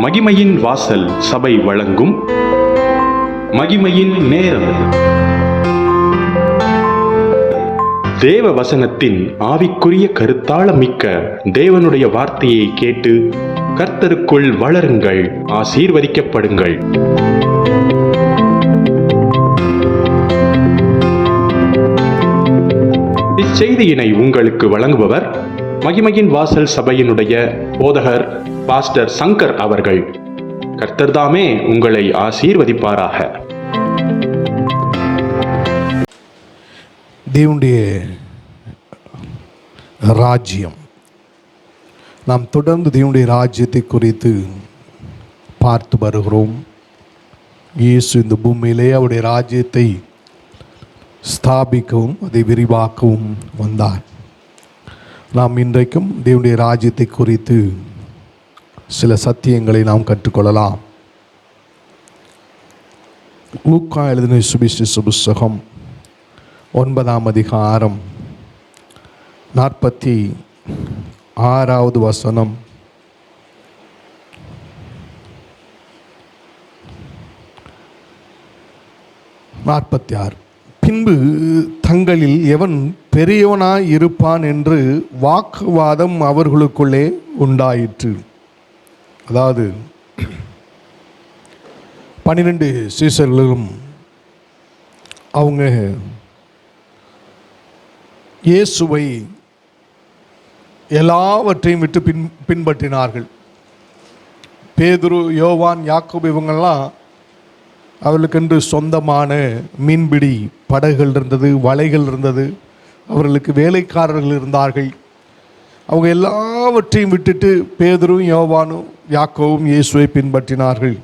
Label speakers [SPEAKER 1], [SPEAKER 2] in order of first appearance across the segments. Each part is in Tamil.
[SPEAKER 1] மகிமையின் வாசல் சபை வழங்கும் மகிமையின் நேரம். தேவ வசனத்தின் ஆவிக்குரிய கருத்தாளமிக்க தேவனுடைய வார்த்தையை கேட்டு கர்த்தருக்குள் வளருங்கள், ஆசீர்வதிக்கப்படுங்கள். இச்செய்தியினை உங்களுக்கு வழங்குபவர் மகிமையின் வாசல் சபையினுடைய போதகர் பாஸ்டர் சங்கர் அவர்கள். கர்த்தர்தாமே உங்களை ஆசீர்வதிப்பாராக.
[SPEAKER 2] தேவனுடைய ராஜ்யம், நாம் தொடர்ந்து தேவனுடைய ராஜ்யத்தை குறித்து பார்த்து வருகிறோம். இயேசு இந்த பூமியிலே அவருடைய ராஜ்யத்தை ஸ்தாபிக்கவும் அதை விரிவாக்கவும் வந்தார். நாம் இன்றைக்கும் தேவனுடைய ராஜ்யத்தை குறித்து சில சத்தியங்களை நாம் கற்றுக்கொள்ளலாம். லூக்கா எழுதின சுவிசேஷ புத்தகம் 9ஆம் அதிகாரம் 46வது வசனம். பின்பு தங்களில் எவன் பெரியவனாய் இருப்பான் என்று வாக்குவாதம் அவர்களுக்குள்ளே உண்டாயிற்று. அதாவது 12 சீசர்களும் அவங்க இயேசுவை எல்லாவற்றையும் விட்டு பின்பற்றினார்கள். பேதுரு, யோவான், யாக்கோபு இவங்கெல்லாம் அவர்களுக்கென்று சொந்தமான மீன்பிடி படகுகள் இருந்தது, வலைகள் இருந்தது, அவர்களுக்கு வேலைக்காரர்கள் இருந்தார்கள். அவங்க எல்லாவற்றையும் விட்டுட்டு பேதுரும், யோவானும், யாக்கோவும் இயேசுவை பின்பற்றினார்கள்.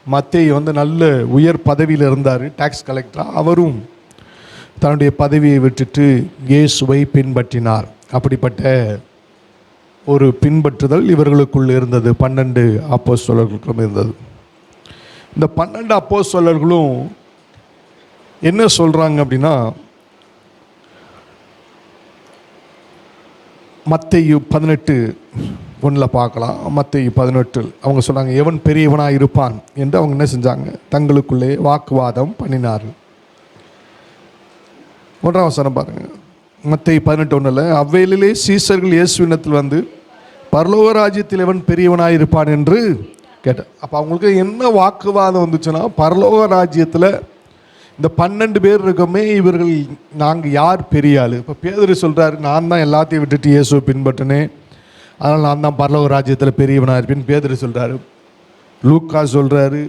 [SPEAKER 2] மத்தேயு நல்ல உயர் பதவியில் இருந்தார், டாக்ஸ் கலெக்டர். அவரும் தன்னுடைய பதவியை விட்டுட்டு இயேசுவை பின்பற்றினார். அப்படிப்பட்ட ஒரு பின்பற்றுதல் இவர்களுக்குள் இருந்தது. 12 அப்போஸ்தலர்களுக்கும் இருந்தது. இந்த 12 அப்போஸ்தலர்களும் என்ன சொல்கிறாங்க அப்படின்னா, மத்தேயு 18:1 பார்க்கலாம். மத்தேயு 18 அவங்க சொன்னாங்க, எவன் பெரியவனாக இருப்பான் என்று அவங்க என்ன செஞ்சாங்க, தங்களுக்குள்ளே வாக்குவாதம் பண்ணினார்கள். 1ஆம் வசனம் பாருங்கள். மத்தேயு 18:1 அவ்வேளையிலே சீசர்கள் இயேசுவினிடத்தில் வந்து, பரலோக ராஜ்யத்தில் எவன் பெரியவனாக இருப்பான் என்று கேட்டார். அப்போ அவங்களுக்கு என்ன வாக்குவாதம் வந்துச்சுன்னா, பரலோக ராஜ்யத்தில் இந்த 12 பேர் இருக்கமே, இவர்கள் நாங்கள் யார் பெரிய ஆள்? இப்போ பேதுரு சொல்கிறாரு, நான் தான் எல்லாத்தையும் விட்டுட்டு இயேசுவை பின்பற்றினேன், அதனால் நான் தான் பரலோக ராஜ்யத்தில் பெரியவனாக இருப்பேன்னு பேதுரு சொல்கிறாரு. லூக்கா சொல்கிறாரு,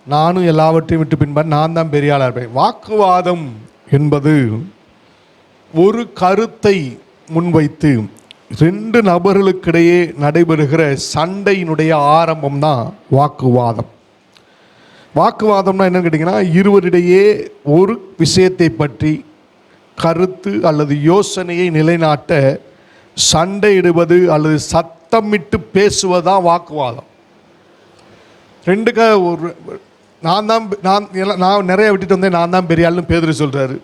[SPEAKER 2] நானும் எல்லாவற்றையும் விட்டு பின்பற்ற நான் தான் பெரிய ஆளாக இருப்பேன். வாக்குவாதம் என்பது ஒரு கருத்தை முன்வைத்து 2 நபர்களுக்கிடையே நடைபெறுகிற சண்டையினுடைய ஆரம்பம் தான் வாக்குவாதம். வாக்குவாதம்னா என்னன்னு கேட்டிங்கன்னா, இருவரிடையே ஒரு விஷயத்தை பற்றி கருத்து அல்லது யோசனையை நிலைநாட்ட சண்டையிடுவது அல்லது சத்தமிட்டு பேசுவதுதான் வாக்குவாதம். 2 ஒரு நான் நிறைய விட்டுட்டு வந்தேன், நான் தான் பெரிய ஆளுன்னு பேதுரு சொல்கிறாரு.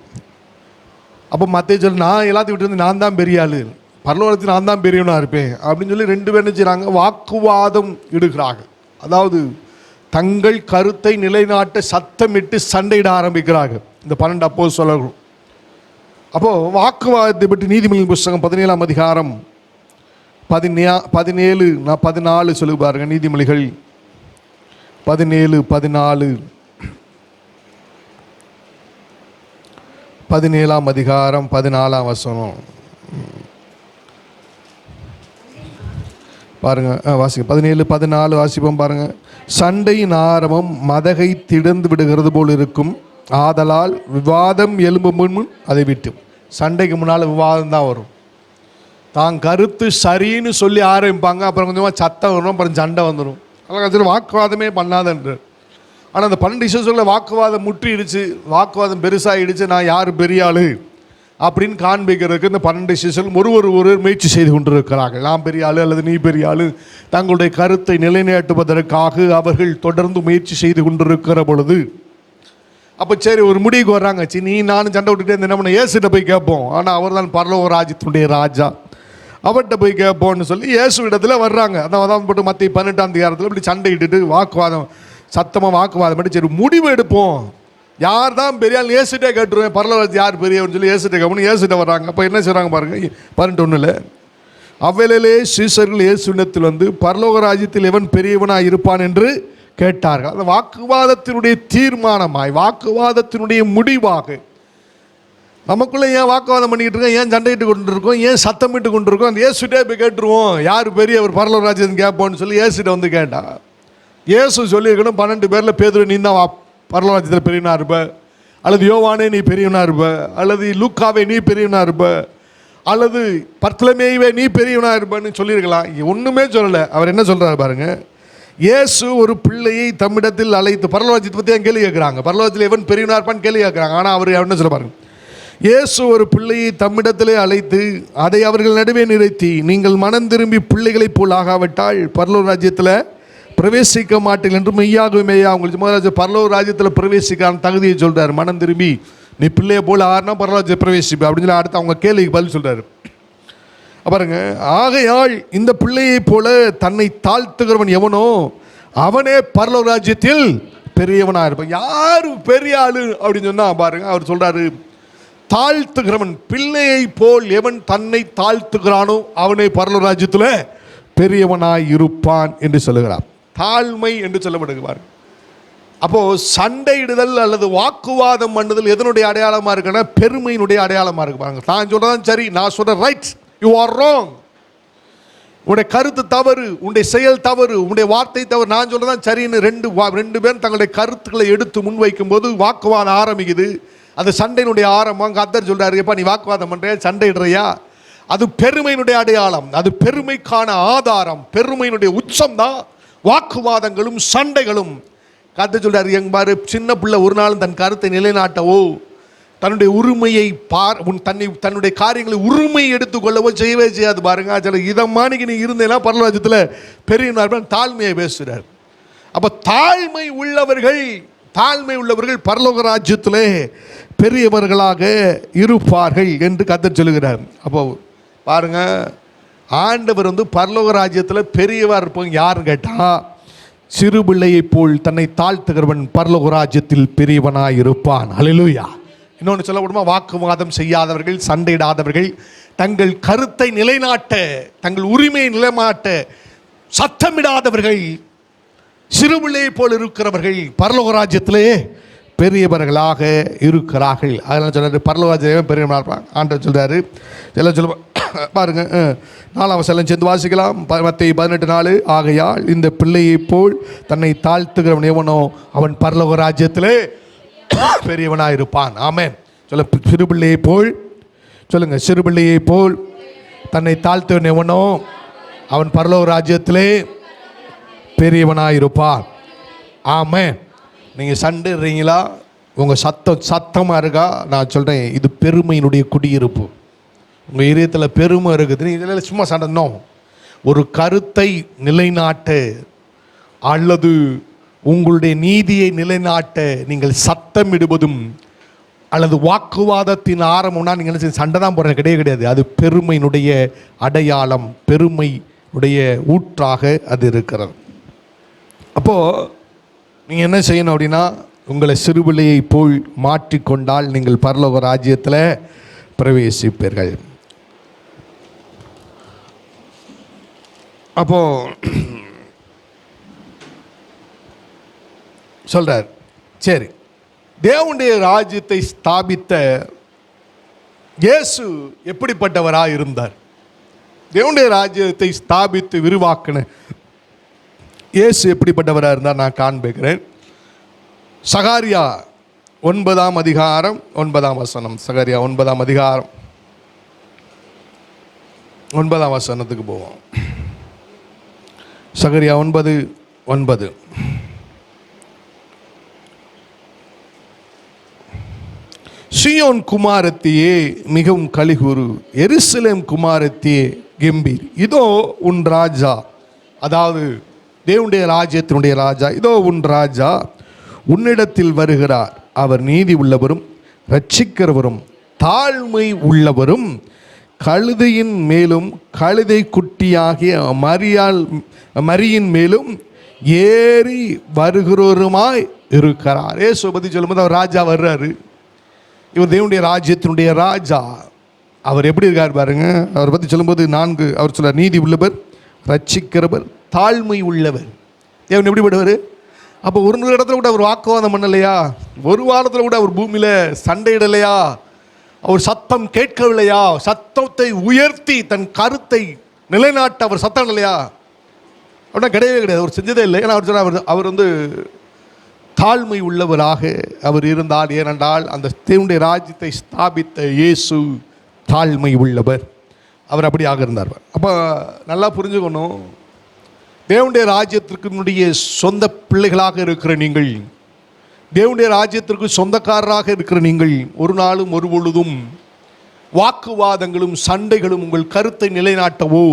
[SPEAKER 2] அப்போ மத்தேயு சொல்லு, நான் எல்லாத்தையும் விட்டு வந்து நான் தான் பெரிய ஆளு, பரலோகத்தில் நான் தான் பெரியவனாக இருப்பேன் அப்படின்னு சொல்லி 2 பேர் என்ன செய்கிறாங்க, வாக்குவாதம் இடுகிறாங்க. அதாவது தங்கள் கருத்தை நிலைநாட்ட சத்தமிட்டு சண்டையிட ஆரம்பிக்கிறாங்க இந்த 12 அப்போஸ்தலர்கள். அப்போது வாக்குவாதத்தை பற்றி நீதிமொழியின் புத்தகம் 17ஆம் அதிகாரம் 17-14 சொல்லி பாருங்க. நீதிமொழிகள் 17-14, 17ஆம் அதிகாரம் 14ஆம் வசனம் பாருங்க. வாசிங்க 17-14 வாசிப்போம் பாருங்க. சண்டையின் ஆரம்பம் மதகை திடந்து விடுகிறது போல் இருக்கும், ஆதலால் விவாதம் எழும்பும் முன் அதை விட்டு. சண்டைக்கு முன்னால் விவாதம் தான் வரும். தான் கருத்து சரின்னு சொல்லி ஆரம்பிப்பாங்க, அப்புறம் கொஞ்சமாக சத்தம் வரும், அப்புறம் சண்டை வந்துடும். அதெல்லாம் வாக்குவாதமே பண்ணாதன்று. ஆனால் அந்த 12 இயேசுவில் வாக்குவாதம் முற்றிடுச்சு, வாக்குவாதம் பெருசாகிடுச்சு, நான் யார் பெரிய ஆளு அப்படின்னு காண்பிக்கிறதுக்கு இந்த 12 சிஷ்யர்கள் ஒருவர் முயற்சி செய்து கொண்டிருக்கிறார்கள். நான் பெரிய ஆளு அல்லது நீ பெரிய ஆளு, தங்களுடைய கருத்தை நிலைநாட்டுவதற்காக அவர்கள் தொடர்ந்து முயற்சி செய்து கொண்டிருக்கிற பொழுது, அப்போ சரி ஒரு முடிவுக்கு வர்றாங்க. சரி, நீ நானும் சண்டை விட்டுட்டே என்ன பண்ண, ஏசுகிட்ட போய் கேட்போம். ஆனால் அவர் தான் பரலோக ராஜ்யத்தினுடைய ராஜா. அவர்கிட்ட போய் கேட்போன்னு சொல்லி இயேசு இடத்துல வர்றாங்க. அதான் போட்டு மத்திய 18ஆம் அதிகாரத்தில் இப்படி சண்டையிட்டு வாக்குவாதம், சத்தமாக வாக்குவாதம் பண்ணி சரி முடிவு எடுப்போம், யார் தான் பெரிய ஆள் இயேசுட்டே கேட்டுருவேன், பரலோகத்தில் யார் பெரியவன்னு சொல்லி இயேசுட்டே கேட்போம். இயேசுட்ட வர்றாங்க. அப்போ என்ன செய்கிறாங்க பாருங்க, 18:1 அவ்வேளையிலே சீசர்கள் இயேசுவிடத்தில் வந்து பரலோக ராஜ்யத்தில் எவன் பெரியவனாக இருப்பான் என்று கேட்டார்கள். அந்த வாக்குவாதத்தினுடைய தீர்மானமாய், வாக்குவாதத்தினுடைய முடிவாக, நமக்குள்ளே ஏன் வாக்குவாதம் பண்ணிக்கிட்டு இருக்கோம், ஏன் சண்டையிட்டு கொண்டு இருக்கோம், ஏன் சத்தமிட்டு கொண்டு இருக்கோம், அந்த இயேசுட்டே போய் கேட்டுருவோம், யார் பெரியவர் பரலோக ராஜ்யத்தை கேட்போன்னு சொல்லி இயேசுட்ட வந்து கேட்டா, இயேசு சொல்லியிருக்கணும் 12 பேரில் பேதுரு நீ தான் பரலோக ராஜ்யத்தில் பெரியவனா இருப்ப, அல்லது யோவானே நீ பெரியவனா இருப்ப, அல்லது லூக்காவே நீ பெரியவனா இருப்ப, அல்லது பர்த்தலமேயுவே நீ பெரியவனா இருப்பன்னு சொல்லியிருக்கலாம். ஒன்றுமே சொல்லலை. அவர் என்ன சொல்கிறார் பாருங்க, இயேசு ஒரு பிள்ளையை தம்மிடத்தில் அழைத்து, பரலோகத்தை பற்றி கேள்வி கேட்குறாங்க, பரலோகத்தில் எவன் பெரியவனா இருப்பான்னு கேள்வி கேட்குறாங்க. ஆனால் அவர் என்ன சொல்ல பாருங்க, இயேசு ஒரு பிள்ளையை தம்மிடத்திலே அழைத்து அதை அவர்கள் நடுவே நிறுத்தி, நீங்கள் மனம் திரும்பி பிள்ளைகளைப் போல் ஆகாவிட்டால் பரலோக ராஜ்யத்தில் பிரவேசிக்க மாட்டீர்கள் என்று மெய்யாகவே உங்களுக்கு முதல்ல பரலோக ராஜ்யத்தில் பிரவேசிக்கான தகுதியை சொல்கிறார். மனம் திரும்பி நீ பிள்ளையை போல் ஆறுனா பரலோக பிரவேசிப்ப அப்படின்னு சொல்லி அடுத்து அவங்க கேள்விக்கு பதில் சொல்கிறாரு. பாருங்க, ஆகையால் இந்த பிள்ளையை போல தன்னை தாழ்த்துகிறவன் எவனோ அவனே பரலோக ராஜ்யத்தில் பெரியவனாக இருப்பான். யார் பெரிய ஆளு அப்படின்னு சொன்னால் பாருங்க, அவர் சொல்கிறாரு, தாழ்த்துகிறவன், பிள்ளையை போல் எவன் தன்னை தாழ்த்துகிறானோ அவனை பரலோக ராஜ்யத்தில் பெரியவனாய் இருப்பான் என்று சொல்லுகிறார். தாழ்மை என்று சொல்லப்படுகிறார். அப்போ சண்டையிடுதல் அல்லது வாக்குவாதம் பண்ணுதல் எதனுடைய அடையாளமாக இருக்குன்னா பெருமையினுடைய அடையாளமாக இருக்கு. பாருங்க, நான் சொல்றதான் சரி, நான் சொல்ற ரைட், யூ ஆர் ராங், உன்னுடைய கருத்து தவறு, உன்னுடைய செயல் தவறு, உன்னுடைய வார்த்தை தவறு, நான் சொல்றதான் சரின்னு ரெண்டு பேரும் தங்களுடைய கருத்துக்களை எடுத்து முன்வைக்கும் போது வாக்குவாதம் ஆரம்பிக்குது. அது சண்டையினுடைய ஆரம்பம். கர்த்தர் சொல்றாரு, எப்பா நீ வாக்குவாதம் பண்றியா, சண்டையிடுறியா, அது பெருமையினுடைய அடையாளம், அது பெருமைக்கான ஆதாரம், பெருமையினுடைய உச்சம் தான் வாக்குவாதங்களும் சண்டைகளும். கர்த்தர் சொல்றாரு, எங்க பாரு, சின்ன பிள்ளை ஒரு நாளும் தன் கருத்தை நிலைநாட்டவோ தன்னுடைய உரிமையை தன்னுடைய காரியங்களை உரிமை எடுத்துக்கொள்ளவோ செய்யவே செய்யாது. பாருங்க, சில இதமானிக்கு நீ இருந்தேன்னா பரலோகத்தில் பெரிய தாழ்மையை பேசுகிறார். அப்போ தாழ்மை உள்ளவர்கள் பரலோக ராஜ்யத்திலே பெரியவர்களாக இருப்பார்கள் என்று கர்த்தர் சொல்லுகிறார். அப்போ பாருங்க, ஆண்டவர் வந்து பரலோக ராஜ்யத்தில் பெரியவர் இருப்பவங்க யாருன்னு கேட்டால், சிறு பிள்ளையை போல் தன்னை தாழ்த்துகிறவன் பரலோக ராஜ்யத்தில் பெரியவனாய் இருப்பான். அல்லேலூயா. இன்னொன்று சொல்லப்படுமா, வாக்குவாதம் செய்யாதவர்கள், சண்டையிடாதவர்கள், தங்கள் கருத்தை நிலைநாட்ட, தங்கள் உரிமையை நிலைநாட்ட சத்தமிடாதவர்கள், சிறு பிள்ளையை போல் இருக்கிறவர்கள் பரலோக ராஜ்யத்திலே பெரியவர்களாக இருக்கிறார்கள். அதெல்லாம் சொல்றாரு, பரலோக ராஜ்யம் பெரியவனாக இருப்பாங்க. ஆண்டவர் சொல்றாரு, எல்லாம் சொல்ல பாருங்க, 4ஆம் வசனம் சேர்ந்து வாசிக்கலாம். மத்தேயு 18:4 ஆகையால் இந்த பிள்ளையை போல் தன்னை தாழ்த்துகிறவன் எவனோ அவன் பரலோக ராஜ்யத்திலே பெரியவனாக இருப்பான். ஆமென். சொல்ல, சிறு பிள்ளையை போல் சொல்லுங்க, சிறு பிள்ளையை போல் தன்னை தாழ்த்துவன் எவனோ அவன் பரலோக ராஜ்யத்திலே பெரியவனாக இருப்பான். ஆமென். நீங்கள் சண்டைறீங்களா, உங்கள் சத்தமாக இருக்கா, நான் சொல்கிறேன், இது பெருமையினுடைய குடியிருப்பு. உங்கள் இதயத்தில் பெருமை இருக்குது, இதில் சும்மா சண்டை. ஒரு கருத்தை நிலைநாட்ட அல்லது உங்களுடைய நீதியை நிலைநாட்ட நீங்கள் சத்தமிடுவதும் அல்லது வாக்குவாதத்தின் ஆரம்பம்னா நீங்கள் என்ன சண்டை தான் போடுறது கிடையாது. அது பெருமையினுடைய அடையாளம், பெருமையுடைய ஊற்றாக அது இருக்கிறது. அப்போது நீங்கள் என்ன செய்யணும் அப்படின்னா, உங்களை சிறுபிள்ளையை போல் மாற்றிக்கொண்டால் நீங்கள் பரலோக ராஜ்யத்தில் பிரவேசிப்பீர்கள். அப்போ சொல்றார், சரி, தேவனுடைய ராஜ்யத்தை ஸ்தாபித்த இயேசு எப்படிப்பட்டவராக இருந்தார்? தேவனுடைய ராஜ்யத்தை ஸ்தாபித்து விரிவாக்கின இயேசு எப்படிப்பட்டவராக இருந்தார் நான் காண்பிக்கிறேன். சகாரியா 9ஆம் அதிகாரம் 9ஆம் வசனம். சகாரியா 9ஆம் அதிகாரம் 9ஆம் வசனத்துக்கு போவோம். சகரியா 9:9. சீயோன் குமாரத்தியே மிகவும் கலிகூறு, எருசலேம் குமாரத்தியே கெம்பீர், இதோ உன் ராஜா, அதாவது தேவனுடைய ராஜ்யத்தினுடைய ராஜா, இதோ உன் ராஜா உன்னிடத்தில் வருகிறார், அவர் நீதி உள்ளவரும் இரட்சிக்கிறவரும் தாழ்மை உள்ளவரும் கழுதையின் மேலும் கழுதை குட்டியாகிய மரியின் மேலும் ஏறி வருகிறவருமாய் இருக்கிறார். இயேசுவை பற்றி சொல்லும்போது அவர் ராஜா வர்றாரு. இவர் தேவனுடைய ராஜ்யத்தினுடைய ராஜா. அவர் எப்படி இருக்கார் பாருங்க. அவரை பற்றி சொல்லும்போது 4 அவர் சொல்றார், நீதி உள்ளவர், ரட்சிக்கிறவர், தாழ்மை உள்ளவர். தேவன் எப்படிப்பட்டவர்? அப்போ ஒரு இடத்துல கூட அவர் வாக்குவாதம் பண்ணலையா? ஒரு வாரத்தில் கூட அவர் பூமியில் சண்டையிடலையா? அவர் சத்தம் கேட்கவில்லையா? சத்தத்தை உயர்த்தி தன் கருத்தை நிலைநாட்ட அவர் சத்தம் இல்லையா? அப்படின்னா கிடையவே கிடையாது. அவர் செஞ்சதே இல்லை. ஏன்னா அவர் சொன்னார், அவர் தாழ்மை உள்ளவராக அவர் இருந்தார். ஏனென்றால் அந்த தேவனுடைய ராஜ்யத்தை ஸ்தாபித்த இயேசு தாழ்மை உள்ளவர். அவர் அப்படியாக இருந்தார். அப்போ நல்லா புரிஞ்சுக்கணும், தேவனுடைய ராஜ்யத்திற்குடைய சொந்த பிள்ளைகளாக இருக்கிற நீங்கள், தேவனுடைய ராஜ்யத்திற்கு சொந்தக்காரராக இருக்கிற நீங்கள் ஒரு நாளும் ஒரு பொழுதும் வாக்குவாதங்களும் சண்டைகளும் உங்கள் கருத்தை நிலைநாட்டவோ,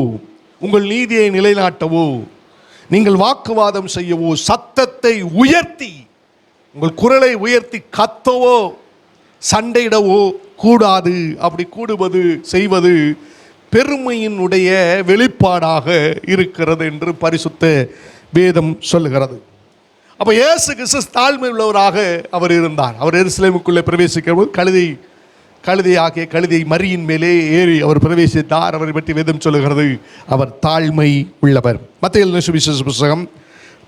[SPEAKER 2] உங்கள் நீதியை நிலைநாட்டவோ, நீங்கள் வாக்குவாதம் செய்யவோ, சத்தத்தை உயர்த்தி உங்கள் குரலை உயர்த்தி கத்தவோ சண்டையிடவோ கூடாது. அப்படி கூடுவது செய்வது பெருமையினுடைய வெளிப்பாடாக இருக்கிறது என்று பரிசுத்த வேதம் சொல்லுகிறது. அப்போ இயேசு கிறிஸ்து தாழ்மை உள்ளவராக அவர் இருந்தார். அவர் எருசலேமுக்குள்ளே பிரவேசிக்கிற போது கழுதை மரியின் மேலே ஏறி அவர் பிரவேசித்தார். அவரை பற்றி வேதம் சொல்லுகிறது, அவர் தாழ்மை உள்ளவர். மத்தேயு எழுதின சுவிசேஷ புத்தகம்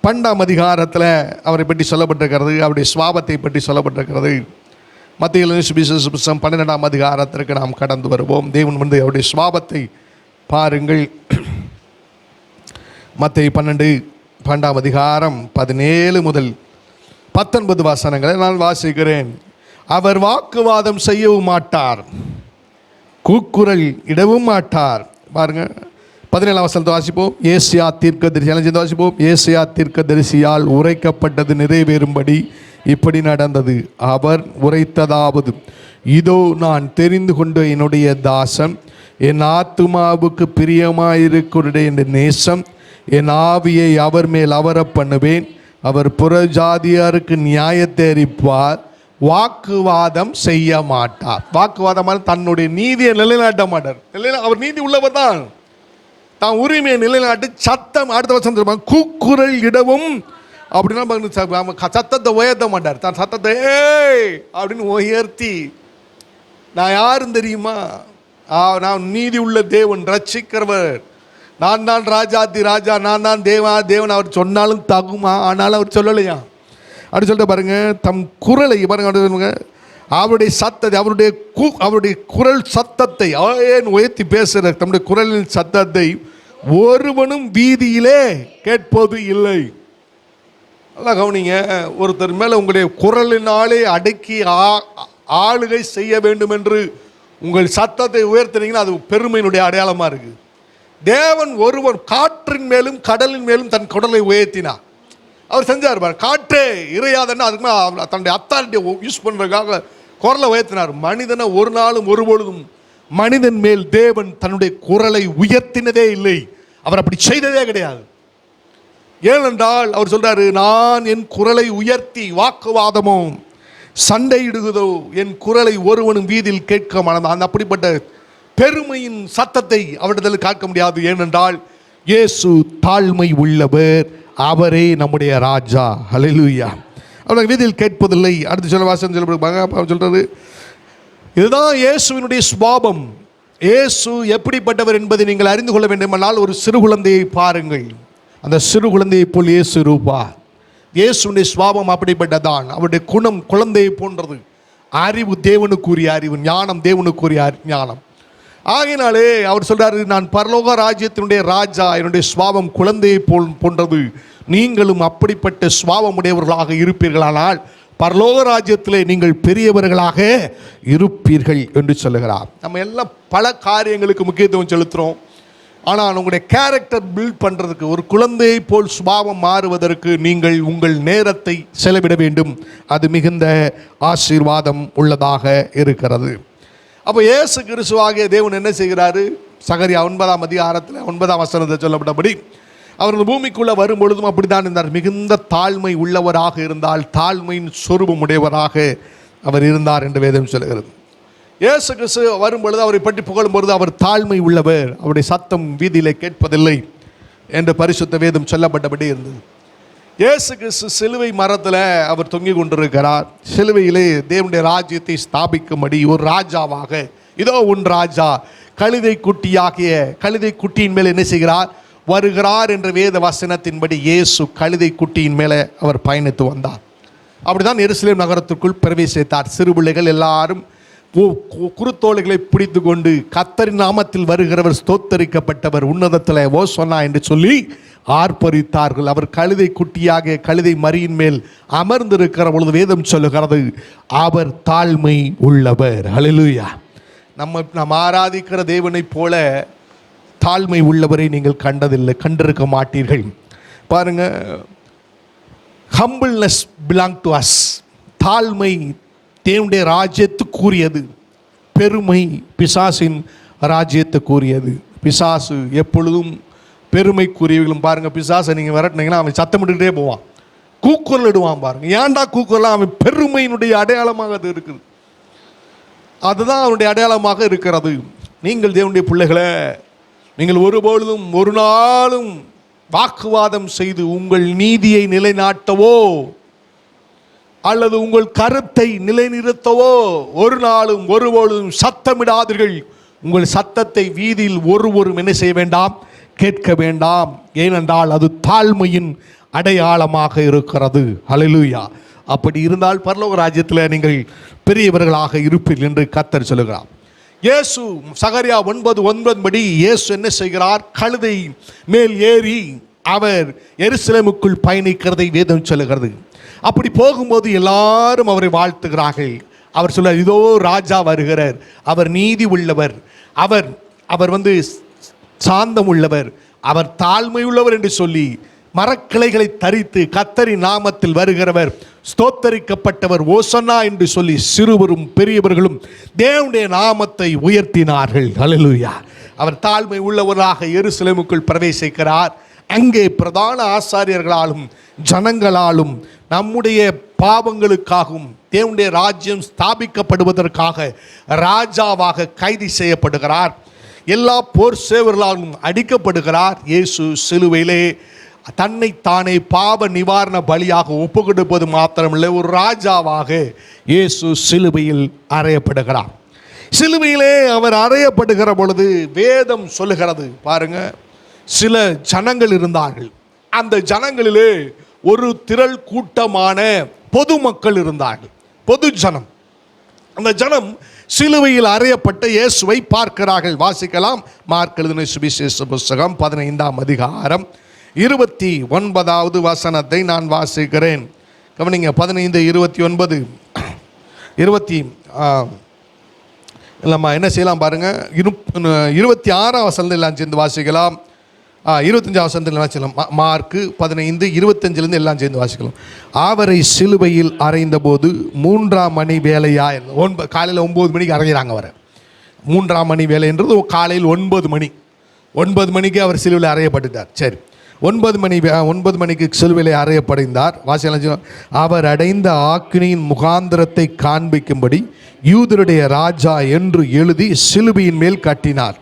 [SPEAKER 2] 12ஆம் அதிகாரத்தில் அவரை பற்றி சொல்லப்பட்டிருக்கிறது. அவருடைய சுபாவத்தை பற்றி சொல்லப்பட்டிருக்கிறது. மத்தேயு எழுதின சுவிசேஷ புத்தகம் 12ஆம் அதிகாரத்திற்கு நாம் கடந்து வருவோம். தேவன் அவருடைய சுபாவத்தை பாருங்கள். மத்தேயு 12ஆம் அதிகாரம் 17 முதல் 19 வசனங்களை நான் வாசிக்கிறேன். அவர் வாக்குவாதம் செய்யவும் மாட்டார், கூக்குரல் இடவும் மாட்டார். பாருங்க 17ஆம் வசனத்தை வாசிப்போம். ஏசியா தீர்க்கதரிசி வாசிப்போம். ஏசியா தீர்க்கதரிசியால் உரைக்கப்பட்டது நிறைவேறும்படி இப்படி நடந்தது. அவர் உரைத்ததாவது, இதோ நான் தெரிந்து கொண்ட என்னுடைய தாசன், என் ஆத்துமாவுக்கு பிரியமாயிருக்கிற நேசம், என் ஆவியை அவர் மேல் அவர பண்ணுவேன். அவர் புறஜாதியாருக்கு நியாயத்தை அறிவிப்பார், வாக்குவாதம் செய்ய மாட்டார். வாக்குவாதம் தன்னுடைய நீதியை நிலைநாட்ட மாட்டார். அவர் நீதி உள்ளவர் தான். தான் உரிமையை நிலைநாட்டு சத்தம் அடுத்த வருஷம் கூக்குரல் இடவும் அப்படின்னா சத்தத்தை உயர்த்த மாட்டார். தான் சத்தத்தை அப்படின்னு உயர்த்தி, நான் யாரும் தெரியுமா, நான் நீதி உள்ள தேவன், ரட்சிக்கிறவர், நான் தான் ராஜாதி ராஜா, நான் தான் தேவன் அவர் சொன்னாலும் தகுமா? ஆனாலும் அவர் சொல்லலையா அப்படின்னு சொல்லிட்டு பாருங்க. தம் குரலை பாருங்க, அவருடைய சத்தத்தை, அவருடைய குரல் சத்தத்தை ஏன் உயர்த்தி பேசுகிற தம்முடைய குரலின் சத்தத்தை ஒருவனும் வீதியிலே கேட்பது இல்லை. நல்லா கவனிங்க. ஒருத்தர் மேலே உங்களுடைய குரலினாலே அடக்கி ஆளுகை செய்ய வேண்டும் என்று உங்கள் சத்தத்தை உயர்த்தினீங்கன்னா அது பெருமையினுடைய அடையாளமாக இருக்குது. தேவன் ஒருவர் காற்றின் மேலும் கடலின் மேலும் தன் குரலை உயர்த்தினார். அவர் செஞ்சார். காற்றே இறையாதன்னா அதுக்கு மேலே தன்னுடைய அத்தாரிட்டியை யூஸ் பண்ணுறதுக்காக குரலை உயர்த்தினார். மனிதனை ஒரு நாளும் ஒருபொழுதும் மனிதன் மேல் தேவன் தன்னுடைய குரலை உயர்த்தினதே இல்லை. அவர் அப்படி செய்ததே கிடையாது. ஏனென்றால் அவர் சொல்றாரு, நான் என் குரலை உயர்த்தி வாக்குவாதமோ சண்டையிடுகிறதோ என் குரலை ஒருவனும் வீதியில் கேட்க மாட்டான். அப்படிப்பட்ட பெருமையின் சத்தத்தை அவரிடத்தில் காக்க முடியாது. ஏனென்றால் இயேசு தாழ்மை உள்ளவர், அவரே நம்முடைய ராஜா. ஹல்லேலூயா. அவர் வீதியில் கேட்பதில்லை. அடுத்து சொல்ல வாசம் சொல்றாரு, இதுதான் இயேசுவினுடைய சுபாவம். இயேசு எப்படிப்பட்டவர் என்பதை நீங்கள் அறிந்து கொள்ள வேண்டுமானால் ஒரு சிறு குழந்தையை பாருங்கள். அந்த சிறு குழந்தையை போல் இயேசு இருப்பார். இயேசுடைய சுபாவம் அப்படிப்பட்டதான். அவருடைய குணம் குழந்தையை போன்றது. அறிவு தேவனுக்குரிய அறிவு, ஞானம் தேவனுக்குரிய ஞானம். ஆகையினாலே அவர் சொல்றாரு, நான் பரலோக ராஜ்யத்தினுடைய ராஜா, என்னுடைய சுபாவம் குழந்தையை போன்றது. நீங்களும் அப்படிப்பட்ட சுபாவம் உடையவர்களாக இருப்பீர்களானால் பரலோக ராஜ்யத்திலே நீங்கள் பெரியவர்களாக இருப்பீர்கள் என்று சொல்லுகிறார். நம்ம எல்லாம் பல காரியங்களுக்கு முக்கியத்துவம் செலுத்துகிறோம். ஆனால் உங்களுடைய கேரக்டர் பில்ட் பண்ணுறதுக்கு, ஒரு குழந்தையை போல் சுபாவம் மாறுவதற்கு நீங்கள் உங்கள் நேரத்தை செலவிட வேண்டும். அது மிகுந்த ஆசீர்வாதம் உள்ளதாக இருக்கிறது. அப்போ இயேசு கிறிஸ்துவாகிய தேவன் என்ன செய்கிறாரு? சகரியா 9ஆம் அதிகாரத்தில் 9ஆம் வசனத்தில் சொல்லப்பட்டபடி அவர் பூமிக்குள்ளே வரும் பொழுதும் அப்படித்தான் இருந்தார். மிகுந்த தாழ்மை உள்ளவராக இருந்தால் தாழ்மையின் சொரூபம் உடையவராக அவர் இருந்தார் என்று வேதம் சொல்கிறது. இயேசு கிறிஸ்து வரும் பொழுது அவரை பற்றி புகழும் பொழுது அவர் தாழ்மை உள்ளவர், அவருடைய சத்தம் வீதியிலே கேட்பதில்லை என்று பரிசுத்த வேதம் சொல்லப்பட்டபடி இருந்தது. இயேசு கிறிஸ்து சிலுவை மரத்தில் அவர் தொங்கிக் கொண்டிருக்கிறார். சிலுவையிலே தேவனுடைய ராஜ்யத்தை ஸ்தாபிக்கும்படி ஒரு ராஜாவாக, இதோ உன் ராஜா கழுதை குட்டியாகிய கழுதை குட்டியின் மேல் என்ன செய்கிறார்? வருகிறார் என்ற வேத வசனத்தின்படி இயேசு கழுதை குட்டியின் மேலே அவர் பயணித்து வந்தார். அப்படிதான் எருசலேம் நகரத்திற்குள் பிரவேசித்தார். சிறு பிள்ளைகள் எல்லாரும் குருத்தோலைகளை பிடித்து கொண்டு கர்த்தரின் நாமத்தில் வருகிறவர் ஸ்தோத்தரிக்கப்பட்டவர், உன்னதத்தில் ஓசன்னா என்று சொல்லி ஆர்ப்பரித்தார்கள். அவர் கழுதை குட்டியாக கழுதை மரியின் மேல் அமர்ந்திருக்கிற பொழுது வேதம் சொல்லுகிறது அவர் தாழ்மை உள்ளவர். ஹல்லேலூயா. நம்ம ஆராதிக்கிற தேவனைப் போல தாழ்மை உள்ளவரை நீங்கள் கண்டதில்லை, கண்டிருக்க மாட்டீர்கள். பாருங்க, ஹம்பிள்னஸ் பிலாங் டு அஸ். தாழ்மை தேவனுடைய ராஜ்யத்துக்குரியது, பெருமை பிசாசின் ராஜ்யத்துக்குரியது. பிசாசு எப்பொழுதும் பெருமைக்குரியவர்களும். பாருங்க, பிசாசை நீங்கள் விரட்டினீங்கன்னா அவன் சத்தமிட்டுக்கிட்டே போவான், கூக்குரல் இடுவான். பாருங்க, ஏன்டா கூக்குரலாம்? அவன் பெருமையினுடைய அடையாளமாக அது இருக்குது. அதுதான் அவனுடைய அடையாளமாக இருக்கிறது. நீங்கள் தேவனுடைய பிள்ளைகளை, நீங்கள் ஒருபொழுதும் ஒரு நாளும் வாக்குவாதம் செய்து உங்கள் நீதியை நிலைநாட்டவோ அல்லது உங்கள் கருத்தை நிலைநிறுத்தவோ ஒரு நாளும் ஒருபொழுதும் சத்தமிடாதீர்கள். உங்கள் சத்தத்தை வீதியில் ஒருவரும் என்ன செய்ய வேண்டாம்? கேட்க வேண்டாம். ஏனென்றால் அது தாழ்மையின் அடையாளமாக இருக்கிறது. ஹல்லேலூயா. அப்படி இருந்தால் பரலோக ராஜ்யத்தில் நீங்கள் பெரியவர்களாக இருப்பீர்கள் என்று கர்த்தர் சொல்லுகிறார். இயேசு சகரியா 9:9 படி இயேசு என்ன செய்கிறார்? கழுதை மேல் ஏறி அவர் எருசலேமுக்குள் பயணிக்கிறதை வேதம் சொல்லுகிறது. அப்படி போகும்போது எல்லாரும் அவரை வாழ்த்துகிறார்கள். அவர் சொல்றார், இதோ ராஜா வருகிறார், அவர் நீதி உள்ளவர், அவர் சாந்தம் உள்ளவர், அவர் தாழ்மை உள்ளவர் என்று சொல்லி மரக்கிளைகளை தரித்து கர்த்தரின் நாமத்தில் வருகிறவர், ஸ்தோத்தரிக்கப்பட்டவர், ஓசன்னா என்று சொல்லி சிறுவரும் பெரியவர்களும் தேவனுடைய நாமத்தை உயர்த்தினார்கள். ஹல்லேலூயா. அவர் தாழ்மை உள்ளவராக எருசலேமுக்குள் பிரவேசிக்கிறார். அங்கே பிரதான ஆசாரியர்களாலும் ஜனங்களாலும் நம்முடைய பாவங்களுக்காகவும் தேவனுடைய ராஜ்யம் ஸ்தாபிக்கப்படுவதற்காக ராஜாவாக கைது செய்யப்படுகிறார். எல்லா போர் சேவர்களாலும் அடிக்கப்படுகிறார். இயேசு சிலுவையிலே தன்னைத்தானே பாவ நிவாரண பலியாக ஒப்பு கொடுப்பது மாத்திரமில்லை, ஒரு ராஜாவாக இயேசு சிலுவையில் அறையப்படுகிறார். சிலுவையிலே அவர் அறையப்படுகிற பொழுது வேதம் சொல்லுகிறது, பாருங்க, சில ஜனங்கள் இருந்தார்கள். அந்த ஜனங்களிலே ஒரு திரள் கூட்டமான பொதுமக்கள் இருந்தார்கள், பொது ஜனம். அந்த ஜனம் சிலுவையில் அறையப்பட்ட இயேசுவை பார்க்கிறார்கள். வாசிக்கலாம். மார்க் எழுதின சுவிசேஷ புஸ்தகம் 15ஆம் அதிகாரம் 29வது வசனத்தை நான் வாசிக்கிறேன். கவனிங்க. 15:29 இல்லைம்மா, என்ன செய்யலாம் பாருங்க. 26ஆம் வசனத்தில் எல்லாம் சேர்ந்து வாசிக்கலாம். 25ஆம் வசனத்தில் எல்லாம் செய்யலாம். மார்க்கு 15:25 எல்லாம் சேர்ந்து வாசிக்கலாம். அவரை சிலுவையில் அறைந்த போது 3ஆம் மணி வேலையா, காலையில் 9 மணிக்கு அறைகிறாங்க. அவரை 3ஆம் மணி வேலைன்றது காலையில் 9 மணிக்கு அவர் சிலுவையில் அறையப்பட்டுட்டார். சரி, 9 மணிக்கு சிலுவையில் அறையப்படைந்தார். வாசிக்கலாம். அவர் அடைந்த ஆக்கினியின் முகாந்திரத்தை காண்பிக்கும்படி யூதருடைய ராஜா என்று எழுதி சிலுவையின் மேல் கட்டினார்.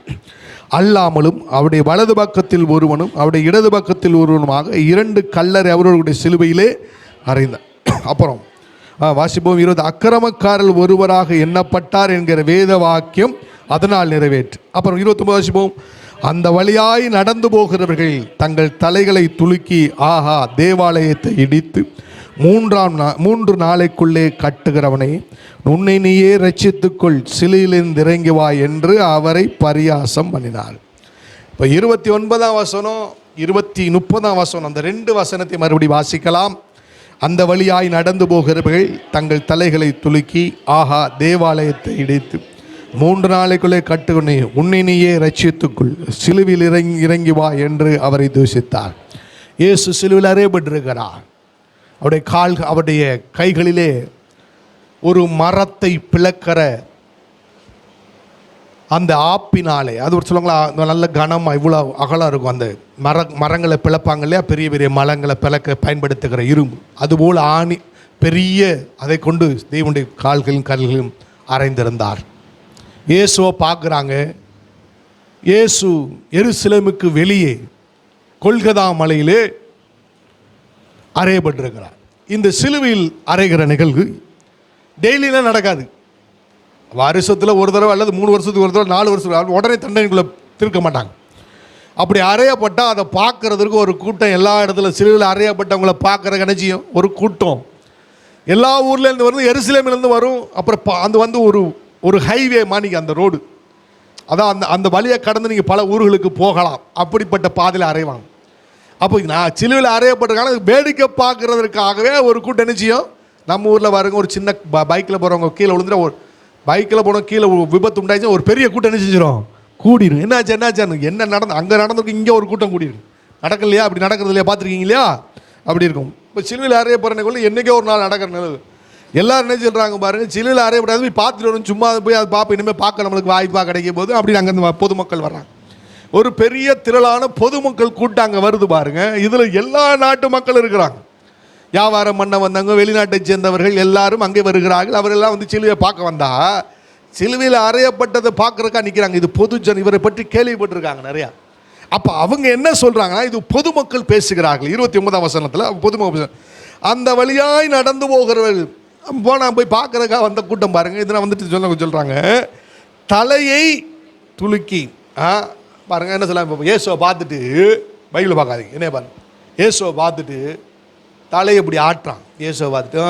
[SPEAKER 2] அல்லாமலும் அவருடைய வலது பக்கத்தில் ஒருவனும் அவருடைய இடது பக்கத்தில் ஒருவனுமாக 2 கல்லறை அவர்களுடைய சிலுவையிலே அறைந்தார். அப்புறம் வாசிப்போம். 20 அக்கிரமக்காரர் ஒருவராக எண்ணப்பட்டார் என்கிற வேத வாக்கியம் அதனால் நிறைவேற்று. அப்புறம் 29 வாசிப்போம். அந்த வழியாய் நடந்து போகிறவர்கள் தங்கள் தலைகளை துலுக்கி, ஆஹா, தேவாலயத்தை இடித்து 3 நாளைக்குள்ளே கட்டுகிறவனே, உன்னை நீயே ரட்சித்துக்கொள், சிலுவையிலிருந்து இறங்கி வா என்று அவரை பரியாசம் பண்ணினார். இப்போ 29ஆம் வசனம் 30ஆம் வசனம், அந்த 2 வசனத்தை மறுபடி வாசிக்கலாம். அந்த வழியாய் நடந்து போகிறவர்கள் தங்கள் தலைகளை துலுக்கி, ஆஹா, தேவாலயத்தை இடித்து 3 நாளைக்குள்ளே கட்டுவனே, உன்னை நீயே ரட்சித்துக்குள், சிலுவையில் இறங்கி வா என்று அவரை தூஷித்தார். இயேசு சிலுவையில் அறையப்பட்டிருக்கிறார். அவருடைய கைகளிலே ஒரு மரத்தை பிளக்கிற அந்த ஆப்பினாலே, அது ஒரு சொல்லுவாங்களா, நல்ல கனமாக இவ்வளோ அகலம் இருக்கும். அந்த மரங்களை பிளப்பாங்க இல்லையா, பெரிய பெரிய மரங்களை பிளக்க பயன்படுத்துகிற இரும்பு, அதுபோல் ஆணி பெரிய, அதை கொண்டு தேவனுடைய கால்களும் கல்களும் அறைந்திருந்தார். இயேசுவை பார்க்குறாங்க. இயேசு எருசலேமுக்கு வெளியே கொல்கதா மலையிலே அறையப்பட்டிருக்கிறார். இந்த சிலுவையில் அறைகிற நிகழ்வு டெய்லியெலாம் நடக்காது. வருஷத்தில் ஒரு தடவை அல்லது 3 வருஷத்துக்கு ஒரு தடவை 4 வருஷத்துக்கு உடனே தண்டனைக்குள்ளே திருக்க மாட்டாங்க. அப்படி அறையப்பட்டால் அதை பார்க்குறதுக்கு ஒரு கூட்டம், எல்லா இடத்துல சிலுவையில் அறையப்பட்டவங்களை பார்க்குற கணச்சியும் ஒரு கூட்டம் எல்லா ஊர்லேருந்து வரும், எருசலேமிலேருந்து வரும். அப்புறம் அந்த வந்து ஒரு ஹைவே மாணிக்கு அந்த ரோடு, அதான் அந்த வழியை கடந்து நீங்கள் பல ஊர்களுக்கு போகலாம். அப்படிப்பட்ட பாதையில் அறைவாங்க. அப்போ நான் சிலுவையில் அறையப்பட்டிருக்காங்க, வேடிக்கை பார்க்குறதுக்காகவே ஒரு கூட்டம் நிச்சயம் நம்ம ஊரில் வரவங்க ஒரு சின்ன பைக்கில் போகிறவங்க கீழே விழுந்துட்டு, ஒரு பைக்கில் போனோம் கீழே விபத்து உண்டாச்சு, ஒரு பெரிய கூட்டம் என்ன செஞ்சிடும், கூடிடும். என்னாச்சு என்ன நடந்து அங்கே நடந்திருக்கு, இங்கே ஒரு கூட்டம் கூடிடும். நடக்கலையா? அப்படி நடக்கிறது இல்லையா? பார்த்துருக்கீங்க இல்லையா? அப்படி இருக்கும். இப்போ சிலுவையில் அறையப்படுறதுக்குள்ள என்றைக்கே ஒரு நாள் நடக்கிற நிலவு. எல்லோரும் என்ன சொல்கிறாங்க பாருங்கள், சிலுவையில் அறையப்படாது போய் பார்த்துட்டு வரும், சும்மா போய் அது பார்ப்போம், இனிமேல் பார்க்க நம்மளுக்கு வாய்ப்பாக கிடைக்கும் போது அப்படி அங்கே அந்த பொதுமக்கள் வர்றாங்க. ஒரு பெரிய திரளான பொதுமக்கள் கூட்டம் அங்கே வருது பாருங்கள். இதில் எல்லா நாட்டு மக்கள் இருக்கிறாங்க. வியாபாரம் பண்ண வந்தவங்க, வெளிநாட்டை சேர்ந்தவர்கள் எல்லாரும் அங்கே வருகிறார்கள். அவரெல்லாம் வந்து சிலுவையை பார்க்க வந்தா, சிலுவையில் அறையப்பட்டதை பார்க்குறக்கா நிற்கிறாங்க. இது பொதுஜன், இவரை பற்றி கேள்விப்பட்டிருக்காங்க நிறையா. அப்போ அவங்க என்ன சொல்கிறாங்கன்னா, இது பொதுமக்கள் பேசுகிறார்கள். 29ஆம் வசனத்தில் பொதுமக்கள் அந்த வழியாய் நடந்து போகிறவர்கள் போனால் போய் பார்க்குறக்கா வந்த கூட்டம் பாருங்கள். இதெல்லாம் வந்துட்டு சொல்கிறாங்க, தலையை துலுக்கி பாருங்கள் என்ன சொல்ல, இப்போ இயேசுவை பார்த்துட்டு, பைபிளை பார்க்காதீங்க, என்ன பாருங்க, இயேசுவை பார்த்துட்டு தலையை இப்படி ஆட்டுறான். இயேசுவை பார்த்துட்டு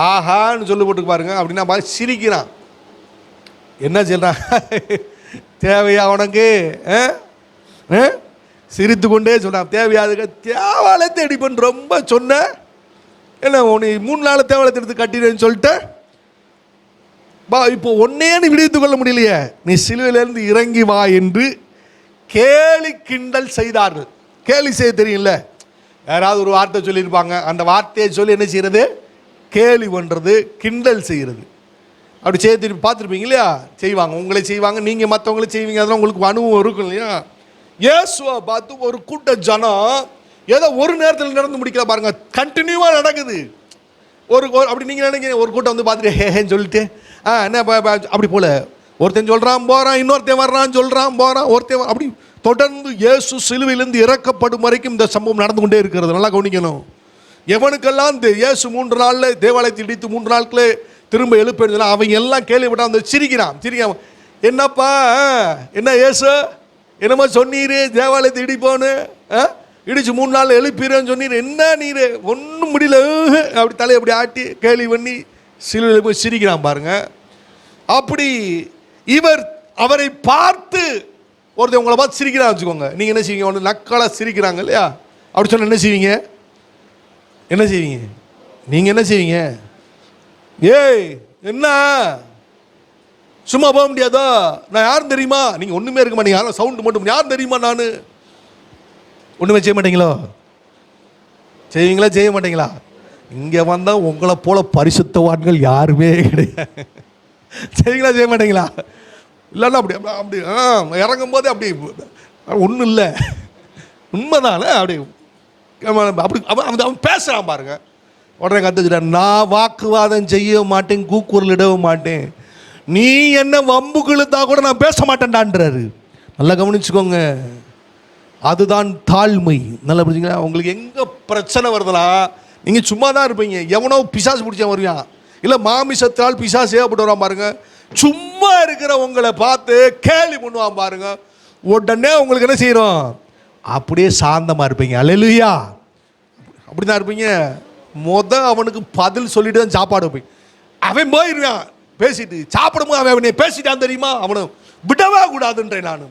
[SPEAKER 2] ஆஹான்னு சொல்லி போட்டு பாருங்க. அப்படின்னா பார்த்து சிரிக்கிறான். என்ன சொல்கிறான், தேவையா உனக்கு? சிரித்து கொண்டே சொல்கிறான், தேவையாதுக்கு தேவாலயத்தை அடிப்பேன்னு ரொம்ப சொன்ன, என்ன உன்னை 3 நாள் தேவாலயத்தை எடுத்து கட்டிடுன்னு சொல்லிட்டு இப்போ ஒன்னேன்னு விடுவித்து கொள்ள முடியலையே, நீ சிலுவையிலிருந்து இறங்கி வா என்று கேலி கிண்டல் செய்தார்கள். கேலி செய்ய தெரியும்ல, யாராவது ஒரு வார்த்தை சொல்லியிருப்பாங்க, அந்த வார்த்தையை சொல்லி என்ன செய்கிறது, கேலி பண்ணுறது, கிண்டல் செய்கிறது. அப்படி செய்ய திருப்பி பார்த்துருப்பீங்க இல்லையா? செய்வாங்க, உங்களை செய்வாங்க, நீங்கள் மற்றவங்களை செய்வீங்க, அதெல்லாம் உங்களுக்கு அனுபவம் இருக்கும் இல்லையா? இயேசுவை பார்த்து ஒரு கூட்ட ஜனம் ஏதோ ஒரு நேரத்தில் நடந்து முடிக்கல பாருங்க, கண்டினியூவாக நடக்குது. அப்படி நீங்கள் நினைக்கிறீங்க, ஒரு கூட்டம் வந்து பார்த்துட்டு ஹேன்னு சொல்லிட்டு என்ன அப்படி போல ஒருத்தன் சொல்கிறான் போகிறான், இன்னொருத்தன் வர்றான் சொல்கிறான் போகிறான், ஒருத்தன் அப்படி தொடர்ந்து இயேசு சிலுவையிலிருந்து இறக்கப்படும் வரைக்கும் இந்த சம்பவம் நடந்து கொண்டே இருக்கிறது. நல்லா கவனிக்கணும். எவனுக்கெல்லாம் இந்த இயேசு 3 நாளில் தேவாலயத்தை இடித்து 3 நாட்களே திரும்ப எழுப்பெடுக்கலாம், அவங்க எல்லாம் கேள்விப்பட்டான். அந்த சிரிக்கிறான். என்னப்பா, என்ன இயேசு என்னமோ சொன்னீர், தேவாலயத்தை இடிப்போன்னு, இடிச்சு 3 நாள் எழுப்பிடுன்னு சொன்னீர், என்ன நீர் ஒன்றும் முடியல, அப்படி தலையை அப்படி ஆட்டி கேலி பண்ணி சிலுவையில் போய் சிரிக்கிறான் பாருங்க. அப்படி இவர் அவரை பார்த்து ஒருத்தர் உங்களை பார்த்து சிரிக்கிறான் வச்சுக்கோங்க, நீங்கள் என்ன செய்வீங்க? ஒன்று நக்கலாக சிரிக்கிறாங்க இல்லையா? அப்படி சொன்ன என்ன செய்வீங்க? என்ன செய்வீங்க? நீங்கள் என்ன செய்வீங்க? ஏய் என்ன சும்மா போக முடியாதா? நான் யாரும் தெரியுமா? நீங்கள் ஒன்றுமே இருக்க மாட்டீங்க, யாரும் சவுண்டு மட்டும், யாரும் தெரியுமா? நான் ஒன்றுமே செய்ய மாட்டீங்களோ? செய்வீங்களா செய்ய மாட்டீங்களா? இங்கே வந்தால் உங்களை போல பரிசுத்தவான்கள் யாருமே கிடையாது. செய்வீங்களா செய்ய மாட்டீங்களா? இல்லைன்னா அப்படி அப்படி இறங்கும் போதே அப்படி ஒன்றும் இல்லை, உண்மைதானே? அப்படி அப்படி அவன் பேசுகிறான் பாருங்க. உடனே கற்றுக்கிட்டான், நான் வாக்குவாதம் செய்ய மாட்டேன், கூக்குரலிடவும் மாட்டேன், நீ என்ன வம்புக்கு இழுத்தா கூட நான் பேச மாட்டேன்டான்றாரு. நல்லா கவனிச்சுக்கோங்க, அதுதான் தாழ்மை. நல்லா புரிஞ்சுங்களா? உங்களுக்கு எங்கே பிரச்சனை வருதுனா நீங்கள் சும்மா தான் இருப்பீங்க. எவனோ பிசாசு பிடிச்சா வருவான், இல்லை மாமிசத்தால் பிசாசு ஏற்பட்டு வரான் பாருங்க. சும்மா இருக்கிற உங்களை பார்த்து கேலி பண்ணுவான் பாருங்க. உடனே உங்களுக்கு என்ன செய்யறோம்? அப்படியே சாந்தமாக இருப்பீங்க. அல்லேலூயா. அப்படி தான் இருப்பீங்க. அவனுக்கு பதில் சொல்லிட்டு தான் சாப்பாடு வைப்பீங்க. அவன் போயிடுவான் பேசிட்டு, சாப்பிடும்போது அவன் பேசிட்டான் தெரியுமா, அவனை விடவே கூடாதுன்றேன் நான்.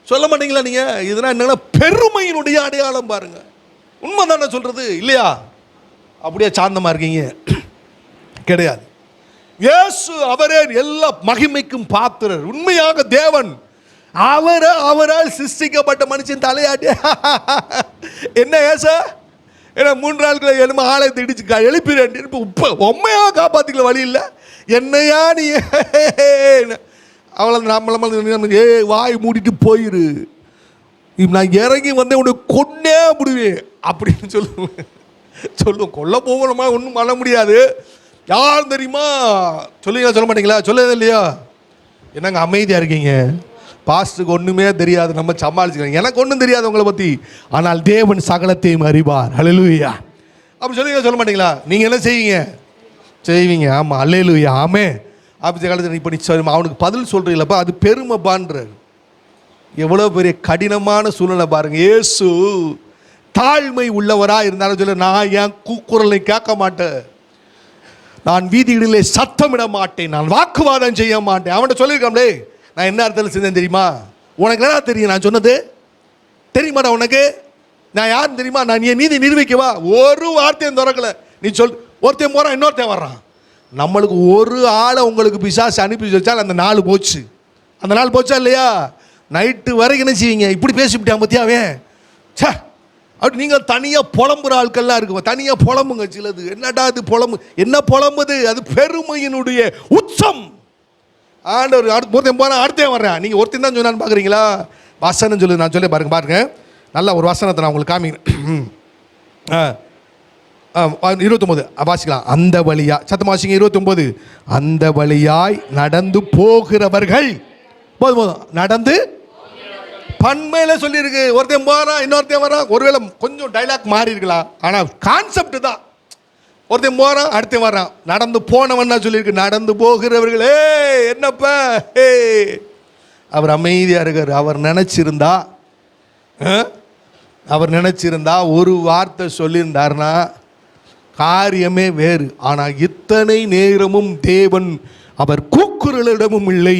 [SPEAKER 2] சொல்ல மாட்டீங்களா நீங்கள்? இதெல்லாம் என்னன்னா பெருமையினுடைய அடையாளம் பாருங்க. உண்மை தானே சொல்றது இல்லையா? அப்படியே சாந்தமாக இருக்கீங்க கிடையாது. இயேசு அவரே எல்லா மகிமைக்கும் பாத்திரர், உண்மையாக தேவன். அவரால் சிருஷ்டிக்கப்பட்ட மனுஷன் தலையாட்டி என்ன ஏசா, ஏன்னா 3 நாட்களை எழும ஆலயத்தை இடிச்சு எழுப்பிறேன், இப்போ உண்மையாக காப்பாற்றிக்கல வழி இல்லை, என்னையா நீ அவளை நம்மள வாய் மூடிட்டு போயிரு, நான் இறங்கி வந்தேன் உன்னை கொன்னே முடிவேன் அப்படின்னு சொல்லுவோம். கொல்ல போகணுமா, ஒன்றும் பண்ண முடியாது. யார் தெரியுமா? சொல்லுங்க, சொல்ல மாட்டீங்களா? சொல்லவே இல்லையா? என்னங்க அமைதியாக இருக்கீங்க? பாஸ்டருக்கு ஒன்றுமே தெரியாது, நம்ம சமாளிச்சுக்கிறோம். எனக்கு ஒன்றும் தெரியாது உங்களை பற்றி, ஆனால் தேவன் சகலத்தையும் அறிவார். ஹல்லேலூயா. அப்படி சொல்ல மாட்டீங்களா? நீங்கள் என்ன செய்வீங்க? ஆமாம், ஹல்லேலூயா, ஆமே. அப்படி காலத்தில் இப்போ நீ அவனுக்கு பதில் சொல்கிறீங்களப்பா, அது பெருமைப்பான்றார். எவ்வளோ பெரிய கடினமான சூழ்நிலை பாருங்க. இயேசு தாழ்மை உள்ளவராக இருந்தாலும் சொல்ல, நான் என் கூக்குரலை கேட்க மாட்டேன், நான் வீதிகளிலே சத்தமிட மாட்டேன், நான் வாக்குவாதம் செய்ய மாட்டேன். அவன்கிட்ட சொல்லியிருக்காங்களே, நான் என்ன அர்த்தத்தில் செஞ்சேன் தெரியுமா? உனக்கு என்ன தெரியும் நான் சொன்னது? தெரியுமாடா உனக்கு நான் யாருன்னு தெரியுமா? நான் என் நீதி நிரூபிக்கவா? ஒரு வார்த்தையும் திறக்கல. நீ சொல், ஒருத்தையும் போகிறான், இன்னொருத்தையும் வர்றான். நம்மளுக்கு ஒரு ஆளை உங்களுக்கு பிசாசு அனுப்பி வச்சால் அந்த நாள் போச்சு. அந்த நாள் போச்சா இல்லையா? நைட்டு வரைக்கும் என்ன செய்வீங்க? இப்படி பேசிவிட்டான் பத்தியாவே சே அப்படி நீங்கள் தனியாக புலம்புற ஆட்கள்லாம் இருக்குங்க. தனியாக புலம்புங்க. சிலது என்னடா அது புலம்பு, என்ன புலம்புது? அது பெருமையினுடைய உச்சம். ஆண்டவர் ஒருத்தன் போனால் அடுத்தேன் வர்றேன். நீங்கள் ஒருத்தன் தான் சொன்னான்னு பார்க்குறீங்களா? வசனம் சொல்லு, நான் சொல்லி பாருங்க. நல்ல ஒரு வசனத்தை நான் உங்களுக்கு காமிக்கிறேன். 29 வாசிக்கலாம். அந்த வழியா சத்தம் வாசிங்க. 29 அந்த வழியாய் நடந்து போகிறவர்கள், போதும் நடந்து, பன்மையில சொல்லியிருக்கு. ஒருத்தன் போகிறான், இன்னொருத்தன் வரான். ஒருவேளை கொஞ்சம் டைலாக் மாறி இருக்கலாம், ஆனால் கான்செப்ட் தான். ஒருத்தன் போகிறான், அடுத்தன் வர்றான். நடந்து போனவன் தான் சொல்லியிருக்கு. நடந்து போகிறவர்களே என்னப்பா, அவர் அமைதியாக இருக்கார். அவர் நினச்சிருந்தா ஒரு வார்த்தை சொல்லியிருந்தார்னா காரியமே வேறு. ஆனால் இத்தனை நேரமும் தேவன் அவர் கூக்குரலிடமும் இல்லை,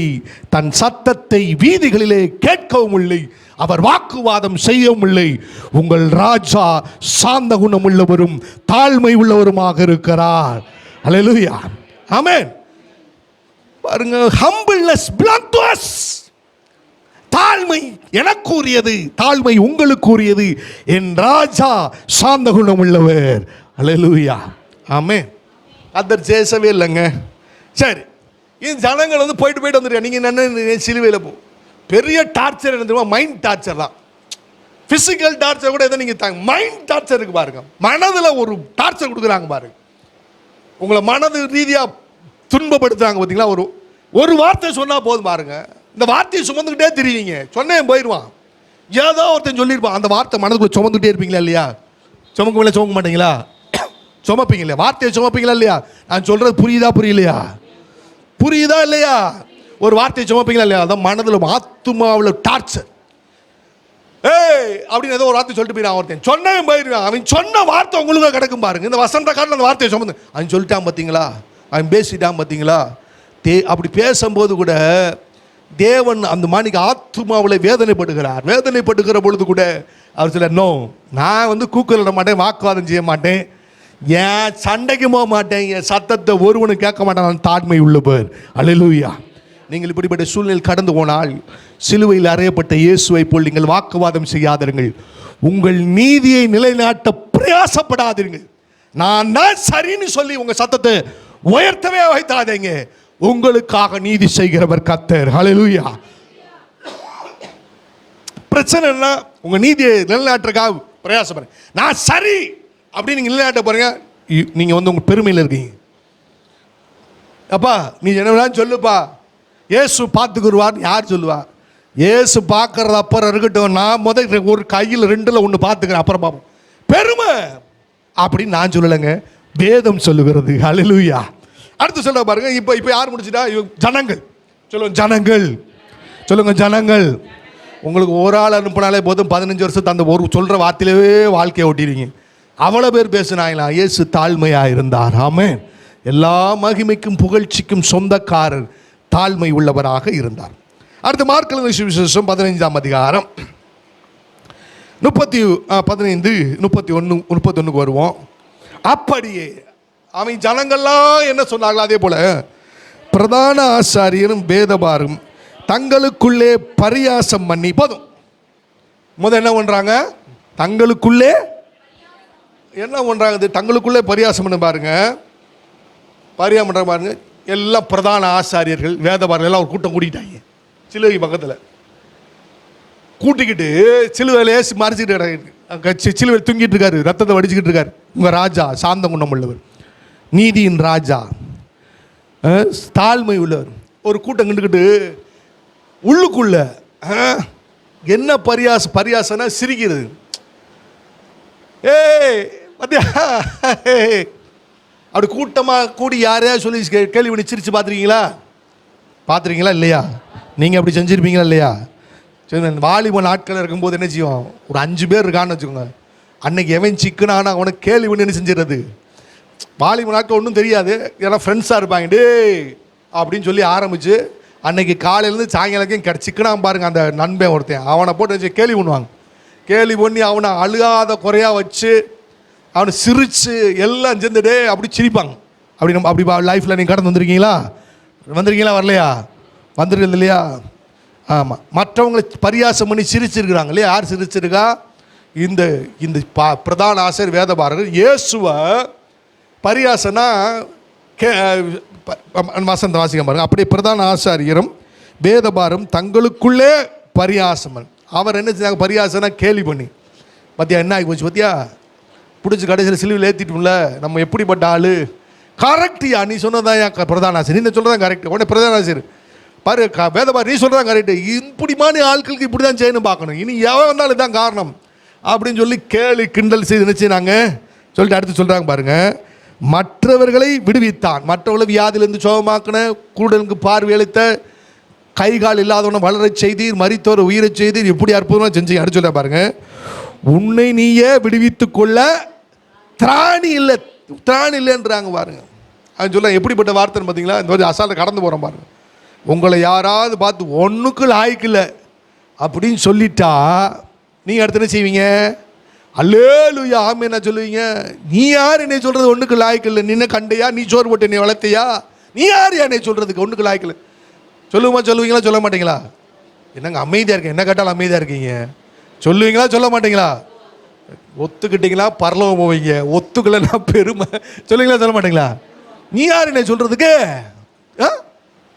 [SPEAKER 2] தன் சத்தத்தை வீதிகளிலே கேட்கவும் இல்லை, அவர் வாக்குவாதம் செய்யவும் இல்லை. உங்கள் ராஜா சாந்த குணம் உள்ளவரும் தாழ்மை உள்ளவருமாக இருக்கிறார். அல்லேலூயா, ஆமென். பாருங்க, humbleness belongs to us. தாழ்மை எனக்குரியது, தாழ்மை உங்களுக்குரியது. என் ராஜா சாந்த குணம் உள்ளவர். அல்லேலூயா, ஆமென். அதர் சேசவே இல்லைங்க. சரி, இந்த ஜனங்கள் வந்து போயிட்டு வந்துருக்கா. நீங்கள் என்ன சிலுவையில் பெரிய டார்ச்சர் என்ன தெரியுமா? மைண்ட் டார்ச்சர் தான். ஃபிசிக்கல் டார்ச்சர் கூட எதை நீங்கள் தாங்க, மைண்ட் டார்ச்சர் இருக்கு பாருங்க. மனதில் ஒரு டார்ச்சர் கொடுக்குறாங்க பாருங்க. உங்களை மனது ரீதியாக துன்பப்படுத்துறாங்க பார்த்தீங்களா? ஒரு வார்த்தை சொன்னால் போதும் பாருங்க, இந்த வார்த்தையை சுமந்துக்கிட்டே தெரியுங்க. சொன்னேன் போயிடுவான். ஏதோ ஒருத்தன் சொல்லியிருப்பான், அந்த வார்த்தை மனதுக்குள்ள சுமந்துக்கிட்டே இருப்பீங்களா இல்லையா? சுமக்க மாட்டீங்களா? சுமப்பீங்க இல்லையா? வார்த்தையை சுமப்பீங்களா இல்லையா? நான் சொல்கிறது புரியுதா இல்லையா? ஒரு வார்த்தையை சுமப்பீங்களா இல்லையா? அதான் மனதில் ஆத்துமாவில் டார்ச்சர். அப்படின்னு ஏதோ ஒரு வார்த்தை சொல்லிட்டு போயிடான் ஒருத்தன். சொன்னேன் போயிடுவான். அவன் சொன்ன வார்த்தை உங்களுக்கு கிடக்கும் பாருங்க. இந்த வசந்த காட்டில் அந்த வார்த்தையை சுமந்து அவன் சொல்லிட்டான் பார்த்தீங்களா? அவன் பேசிட்டான் பார்த்தீங்களா? அப்படி பேசும்போது கூட தேவன் அந்த மணிக்கு ஆத்துமாவில் வேதனைப்படுகிற பொழுது கூட அவர் சொல்ல, நோ, நான் வந்து கூக்குரலிட மாட்டேன், வாக்குவாதம் செய்ய மாட்டேன், ஏன் சண்டைக்கு போக மாட்டேன், என் சத்தத்தை ஒருவனும் கேட்க மாட்டேன், நான் தாழ்மை உள்ளவர். அல்லேலூயா. நீங்கள் இப்படிப்பட்ட சூழ்நிலை கடந்து போனால் சிலுவையில் அறையப்பட்ட இயேசுவை போல் நீங்கள் வாக்குவாதம் செய்யாதீர்கள். உங்கள் நீதியை நிலைநாட்ட பிரயாசப்படாதீர்கள். நான் தான் சரின்னு சொல்லி உங்கள் சத்தத்தை உயர்த்தவே வைத்தாதீங்க. உங்களுக்காக நீதி செய்கிறவர் கர்த்தர். ஹல்லேலூயா. பிரச்சனை என்ன? உங்க நீதியை நிலைநாட்டுறதுக்காக பிரயாசப்படுறேன். நான் சரி அப்படின்னு நீங்க நிலைநாட்ட போறீங்க, நீங்க வந்து உங்க பெருமையில் இருக்கீங்க. அப்பா நீ என்ன சொல்லுப்பா, இயேசு பார்த்துக்குருவார். யார் சொல்லுவா? இயேசு பார்க்கறது அப்புறம் இருக்கட்டும், நான் முதல் ஒரு கையில் 2ல் 1 பார்த்துக்கிறேன், அப்புறம் பார்ப்போம். பெருமை அப்படின்னு நான் சொல்லலைங்க, வேதம் சொல்லுகிறது. ஹல்லேலூயா. அடுத்து சொல்ல பாருங்க. இப்போ யார் முடிச்சுட்டா? ஜனங்கள். சொல்லுங்க ஜனங்கள். உங்களுக்கு ஒரு ஆள் அனுப்பினாலே போதும், 15 வருஷத்து அந்த ஒரு சொல்ற வார்த்தையிலே வாழ்க்கையை ஓட்டிடுவீங்க. அவ்வளோ பேர் பேசுனாங்களா? இயேசு தாழ்மையாக இருந்தார். ஆமென். எல்லா மகிமைக்கும் புகழ்ச்சிக்கும் சொந்தக்காரர், தாழ்மை உள்ளவராக இருந்தார். அடுத்து மார்க் எழுதின சுவிசேஷம் 15ஆம் அதிகாரம் 31 வருவோம். அப்படியே அவன் ஜனங்கள்லாம் என்ன சொன்னாங்களோ அதே போல பிரதான ஆசாரியரும் வேதபாரும் தங்களுக்குள்ளே பரியாசம் பண்ணி, போதும் முதல் என்ன பண்றாங்க? தங்களுக்குள்ளே என்ன பண்றாங்க? தங்களுக்குள்ளே பரியாசம் பண்ண பாருங்க. பரியாசம் பண்ற பாருங்க. எல்லாம் பிரதான ஆசாரியர்கள் வேதபாரர்கள் எல்லாம் ஒரு கூட்டம் கூட்டிக்கிட்டாங்க. சிலுவை பக்கத்தில் கூட்டிக்கிட்டு சிலுவையிலே மறைச்சிக்கிட்டு சிலுவையில் தூங்கிட்டு இருக்காரு, ரத்தத்தை வடிச்சுக்கிட்டு இருக்காரு. உங்க ராஜா சாந்த குணம் உள்ளவர், நீதியின் ராஜா, தாழ்மை உள்ளவர். ஒரு கூட்டம் கண்டுக்கிட்டு உள்ளுக்குள்ள என்ன பரியாசனா சிரிக்கிறது. பாத்தியா, அப்படி கூட்டமாக கூடி யாரையா சொல்லி கேள்வி பண்ணி சிரிச்சு பார்த்துருக்கீங்களா இல்லையா? நீங்கள் அப்படி செஞ்சுருப்பீங்களா இல்லையா? சரி, வாலிப நாட்கள் இருக்கும்போது என்ன செய்வோம், ஒரு 5 பேர் இருக்கான்னு வச்சுக்கோங்க. அன்னைக்கு எவன் சிக்கனான அவனுக்கு கேள்வி பண்ணி என்ன செஞ்சிடறது. வாலிப நாட்கள் ஒன்றும் தெரியாது, ஏன்னா ஃப்ரெண்ட்ஸாக இருப்பாங்க. டே அப்படின்னு சொல்லி ஆரம்பித்து அன்னைக்கு காலையிலேருந்து சாயங்காலத்தையும் சிக்கனாக பாருங்க அந்த நண்பன் ஒருத்தன், அவனை போட்டு கேள்வி பண்ணுவாங்க. கேள்வி பண்ணி அவனை அழுகாத குறையாக வச்சு அவனை சிரித்து எல்லாம் சேர்ந்து டே அப்படி சிரிப்பாங்க. அப்படி லைஃப்பில் நீங்கள் கடந்து வந்திருக்கீங்களா வரலையா? வந்துருக்கிறது இல்லையா? ஆமாம். மற்றவங்களை பரியாசம் பண்ணி சிரிச்சிருக்கிறாங்க இல்லையா? யார் சிரிச்சிருக்கா? இந்த பிரதான ஆசிரியர் வேதபாரகர் இயேசுவை பரியாசனா வசந்த வாசிக்க பாருங்க. அப்படி பிரதான ஆசாரியரும் வேதபாரம் தங்களுக்குள்ளே பரியாசமன். அவர் என்ன செஞ்சாங்க? பரியாசனா கேலி பண்ணி. பார்த்தியா என்ன ஆகி போச்சு? பார்த்தியா, பிடிச்சி கடைசியில் சிலுவையில் ஏற்றிட்டோம்ல. நம்ம எப்படிப்பட்ட ஆள்? கரெக்டியா, நீ சொன்னதான் என் பிரதான ஆசிரியர், நீ சொல்கிறதான் கரெக்ட். உடனே பிரதான ஆசிரியர் பாரு, வேதபார் நீ சொல்கிறதான் கரெக்டு, இப்படிமான ஆட்களுக்கு இப்படி தான் செய்யணும் பார்க்கணும், இனி எவன் வந்தாலும் இதுதான் காரணம் அப்படின்னு சொல்லி கேலி கிண்டல் செய்து நினச்சினாங்க. சொல்லிட்டு அடுத்து சொல்கிறாங்க பாருங்க, மற்றவர்களை விடுவித்தான், மற்றவர்களை வியாதியிலிருந்து சோகமாக்கின, கூடலுக்கு பார்வையளித்த, கை கால் இல்லாதவனை வளரச் செய்தீர், மரித்தோரை உயிரச் செய்தீர், எப்படி அற்புதமாக செஞ்சு அடுத்து சொல்ல பாருங்க, உன்னை நீயே விடுவித்து கொள்ள திராணி இல்லைன்றாங்க பாருங்க. அது சொல்ல எப்படிப்பட்ட வார்த்தைன்னு பார்த்தீங்களா? இந்த மாதிரி அசால்ட்டை கடந்து போகிறோம் பாருங்க. உங்களை யாராவது பார்த்து ஒன்றுக்கு லாய்க்கில்ல அப்படின்னு சொல்லிட்டா நீங்கள் அடுத்து என்ன செய்வீங்க? அல்லேலூயா ஆமென் சொல்லுவீங்க. நீ யார் என்னை சொல்கிறது ஒன்றுக்கு லாய்க்கில்லை? நீ என்ன கண்டையா? நீ சோறு போட்டு என்னை வளர்த்தையா? நீ யார் என்னை சொல்கிறதுக்கு ஒன்றுக்கு லாய்க்கில்லை? சொல்லுவீங்களா சொல்ல மாட்டீங்களா? என்னங்க அமைதியாக இருக்கீங்க, என்ன கேட்டாலும் அமைதியாக இருக்கீங்க. சொல்லுவீங்களா சொல்ல மாட்டீங்களா? ஒத்துக்கிட்டீங்களா பரலோகம் போவீங்க, ஒத்துக்கலைன்னா பெருமை. சொல்லுவீங்களா சொல்ல மாட்டீங்களா? நீ யார் என்னை சொல்கிறதுக்கு?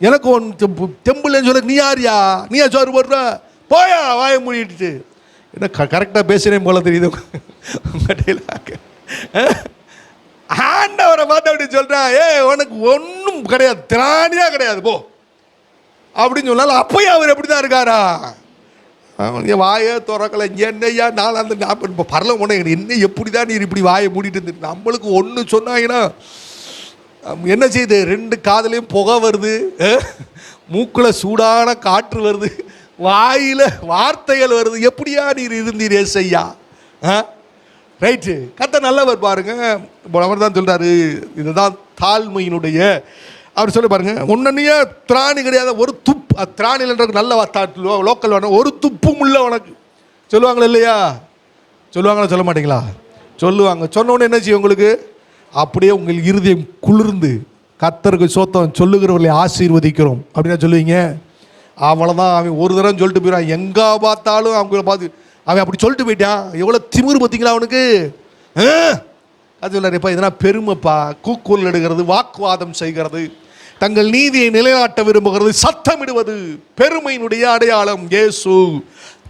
[SPEAKER 2] எனக்கு ஒன்று தெம்புலன்னு சொல்ல நீ யாரியா? நீயா சோறு போடுற? போயா வாயை மூடிட்டு. என்ன கரெக்டாக பேசுகிறேன் போல தெரியுது உங்கள்கிட்ட. ஆண்டவரை பார்த்து அப்படி சொல்கிறான், உனக்கு ஒன்றும் கிடையாது, திராணியாக கிடையாது போ அப்படின்னு சொன்னாலும் அப்பயும் அவர் எப்படி தான் இருக்காரா? வாயை திறக்கலை, என்னையா நான் அந்த இப்போ பரல உடனே என்ன எப்படி தான் நீர் இப்படி வாயை மூடிட்டு இருந்து. நம்மளுக்கு ஒன்று சொன்னாங்கன்னா என்ன செய்யுது? 2 காதுலையும் புகை வருது, மூக்கில் சூடான காற்று வருது, வாயில் வார்த்தைகள் வருது. எப்படியா நீர் இருந்தீர் ஏசையா? ரைட்டு, கத்த நல்லவர் பாருங்க. அவர் தான் சொல்கிறாரு, இதுதான் தாழ்மையினுடைய அவர் சொல்ல பாருங்க, உன்னையே திராணி கிடையாது, ஒரு துப்பு திராணில்ன்ற நல்ல லோக்கல் வேணும், ஒரு துப்பும் உள்ள உனக்கு சொல்லுவாங்களா இல்லையா? சொல்லுவாங்களா சொல்ல மாட்டீங்களா? சொல்லுவாங்க. சொன்னோன்னு என்ன செய்யும் உங்களுக்கு? அப்படியே உங்கள் இருதயம் குளிர்ந்து கர்த்தருக்கு சோத்தம் சொல்லுகிறவர்களை ஆசீர்வதிக்கிறோம் அப்படின்னா சொல்லுவீங்க. அவ்வளோதான். அவன் ஒரு தடவை சொல்லிட்டு போயிடான், எங்கே பார்த்தாலும் அவங்கள பார்த்து அவன் அப்படி சொல்லிட்டு போயிட்டான். எவ்வளோ திமிரு பார்த்தீங்களா அவனுக்கு? அது சொல்லாருப்பா, இதெல்லாம் பெருமைப்பா, கூக்குரல் எடுக்கிறது, வாக்குவாதம் செய்கிறது, தங்கள் நீதியை நிலைநாட்ட விரும்புகிறது, சத்தமிடுவது பெருமையினுடைய அடையாளம். இயேசு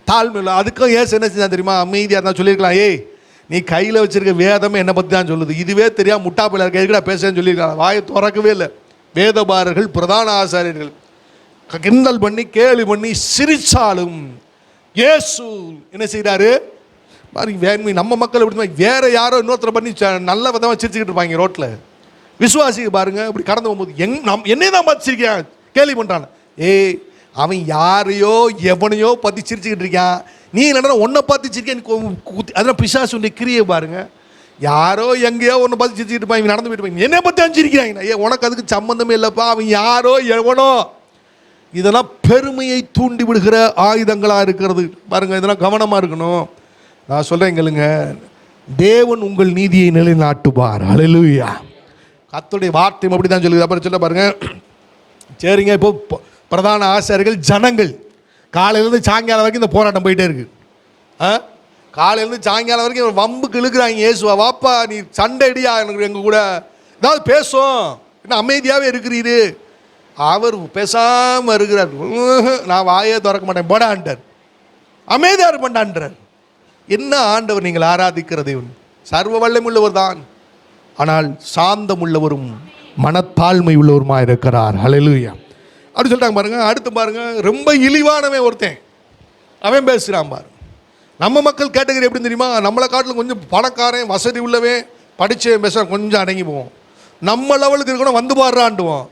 [SPEAKER 2] தாழ்மையில் அதுக்கும் இயேசு என்ன செஞ்சா தெரியுமா? அமைதியாக தான் சொல்லியிருக்கலாம். நீ கையில் வச்சிருக்க வேதமே என்னை பற்றி தான் சொல்லுது, இதுவே தெரியாம முட்டாப்பில் இருக்க எதுக்கடா பேசுறேன்னு சொல்லியிருக்காங்க. வாயை திறக்கவே இல்லை. வேதபாரர்கள் பிரதான ஆசாரியர்கள் கிண்டல் பண்ணி கேலி பண்ணி சிரிச்சாலும் இயேசு என்ன செய்கிறாரு பாருங்க. நம்ம மக்கள் எப்படி வேற யாரோ இன்னொருத்தரை பண்ணி நல்ல விதமாக சிரிச்சுக்கிட்டு இருப்பாங்க ரோட்டில். விசுவாசிக்கு பாருங்க, இப்படி கடந்து போகும்போது என்னையே தான் பார்த்து சிரிக்கான், கேலி பண்ணுறான். அவன் யாரையோ எவனையோ பற்றி சிரிச்சுக்கிட்டு இருக்கான், நீ என்னன்னா ஒன்றை பார்த்து சிரிக்க. அதெல்லாம் பிசாசுடைய கிரியை பாருங்க. யாரோ எங்கேயோ ஒன்றை பார்த்து சிரிச்சுக்கிட்டு இருப்பாங்க, நடந்து போயிட்டு இருப்பாங்க, என்னை பற்றி அனுப்பிச்சிருக்கிறாங்க. உனக்கு அதுக்கு சம்மந்தமே இல்லைப்பா, அவன் யாரோ எவனோ. இதெல்லாம் பெருமையை தூண்டி விடுகிற ஆயுதங்களாக இருக்கிறது பாருங்க. இதெல்லாம் கவனமாக இருக்கணும். நான் சொல்கிறேன் கேளுங்க, தேவன் உங்கள் நீதியை நிலைநாட்டுவார். அல்லேலூயா. கர்த்தருடைய வார்த்தை அப்படி தான் சொல்லுது. அப்புறம் சொல்ல பாருங்க, சரிங்க. இப்போ பிரதான ஆசாரியர்கள் ஜனங்கள் காலையிலேருந்து சாயங்காலம் வரைக்கும் இந்த போராட்டம் போயிட்டே இருக்கு. காலையிலேருந்து சாயங்காலம் வரைக்கும் வம்புக்கு இழுக்கிறாங்க. இயேசுவா வாப்பா, நீ சண்டை அடியா, எனக்கு எங்கள் கூட ஏதாவது பேசும், என்ன அமைதியாகவே இருக்கிறீரு. அவர் பேசாமல் இருக்கிறார். நான் வாயே திறக்க மாட்டேன் போடான்றார், அமைதியாக இருப்பேன்டான்றார். என்ன ஆண்டவர் நீங்கள் ஆராதிக்கிற தேவன்? சர்வ வல்லமை உள்ளவர் தான், ஆனால் சாந்தம் உள்ளவரும் மனத்தாழ்மை உள்ளவருமா இருக்கிறார். அல்லேலூயா. அப்படி சொல்லிட்டாங்க பாருங்க. அடுத்து பாருங்க, ரொம்ப இழிவானவன் ஒருத்தன் அவன் பேசுகிறான் பாரு. நம்ம மக்கள் கேட்டகரி எப்படின்னு தெரியுமா? நம்மளை காட்டிலும் கொஞ்சம் பணக்காரன் வசதி உள்ளவன் படித்து பேசுகிறான், கொஞ்சம் அடங்கி போவோம். நம்ம லெவலுக்கு இருக்கணும் வந்து பாடுறான்டுவோம்.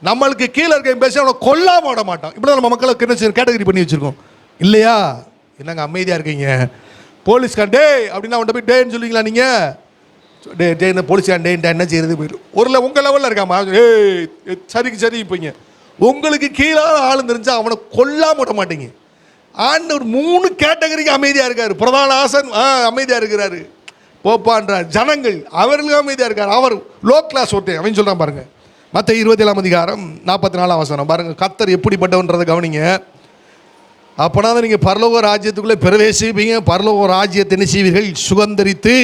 [SPEAKER 2] நம்மளுக்கு கீழே இருக்க பேசி அவனை கொல்லாம விட மாட்டான். இப்படி தான் நம்ம மக்களுக்கு என்ன செய்ய கேட்டகரி பண்ணி வச்சுருக்கோம் இல்லையா? என்னங்க அமைதியாக இருக்கீங்க? போலீஸ்கார் டே அப்படின்னா அவன்கிட்ட போய் டேன்னு சொல்லுவீங்களா நீங்கள்? டே இந்த போலீஸ்கார் டே என்ன செய்யறது போயிடும். ஒரு உங்கள் லெவலில் இருக்காமா? சரிக்கு சரி. இப்போங்க உங்களுக்கு கீழே ஆள் தெரிஞ்சா அவனை கொல்லாம விட மாட்டீங்க. ஆண்டவர் 3 கேட்டகரிக்கு அமைதியாக இருக்கார். பிரதான ஆசன் அமைதியாக இருக்கிறாரு, போப்பான்றார். ஜனங்கள் அவர்களுக்கு அமைதியாக இருக்கார். அவர் லோ கிளாஸ் ஒருத்தன் அவன் சொல்கிறான் பாருங்க. மத்தேயு 27 அதிகாரம் 44 வசனம் பாருங்க. கர்த்தர் எப்படிப்பட்டவன்றதை கவனிங்க. அப்போனா தான் நீங்கள் பரலோக ராஜ்யத்துக்குள்ளே பிரவேசிப்பீங்க. பரலோக ராஜ்யத்தை என்ன செய்வீர்கள்? சுதந்தரித்து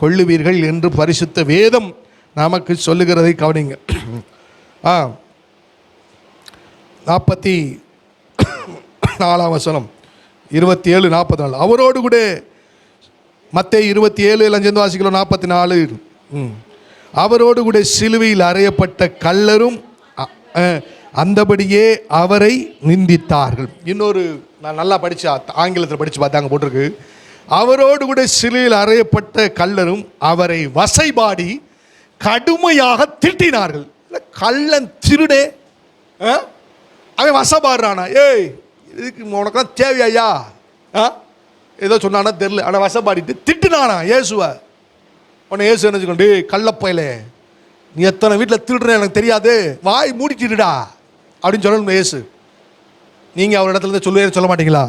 [SPEAKER 2] கொள்ளுவீர்கள் என்று பரிசுத்த வேதம் நமக்கு சொல்லுகிறதை கவனிங்க. 44 வசனம் 27 44. அவரோடு கூட மத்தேயு 27 எல்லாம் சேர்ந்து வாசிக்கலாம். 44 அவரோடு கூட சிலுவையில் அறையப்பட்ட கள்ளரும் அந்தபடியே அவரை நிந்தித்தார்கள். இன்னொரு நான் நல்லா படித்து ஆங்கிலத்தில் படித்து பார்த்தாங்க போட்டிருக்கு. அவரோடு கூட சிலுவையில் அறையப்பட்ட கள்ளரும் அவரை வசைபாடி கடுமையாக திட்டினார்கள். கள்ளன் திருடே அவன் வசப்பாடுறானா? ஏய் இதுக்கு உனக்கெல்லாம் தேவையா? ஏதோ சொன்னானா தெரில, ஆனால் வசப்பாடிட்டு திட்டுனானா இயேசுவை. உன்னை இயேசு என்ன சொல்லி, கள்ளப்பையிலே நீ எத்தனை வீட்டில் திருடுறேன் எனக்கு தெரியாது, வாய் மூடிட்டுடா அப்படின்னு சொல்லணும் இயேசு. நீங்கள் அவர் இடத்துல இருந்து சொல்ல மாட்டீங்களா?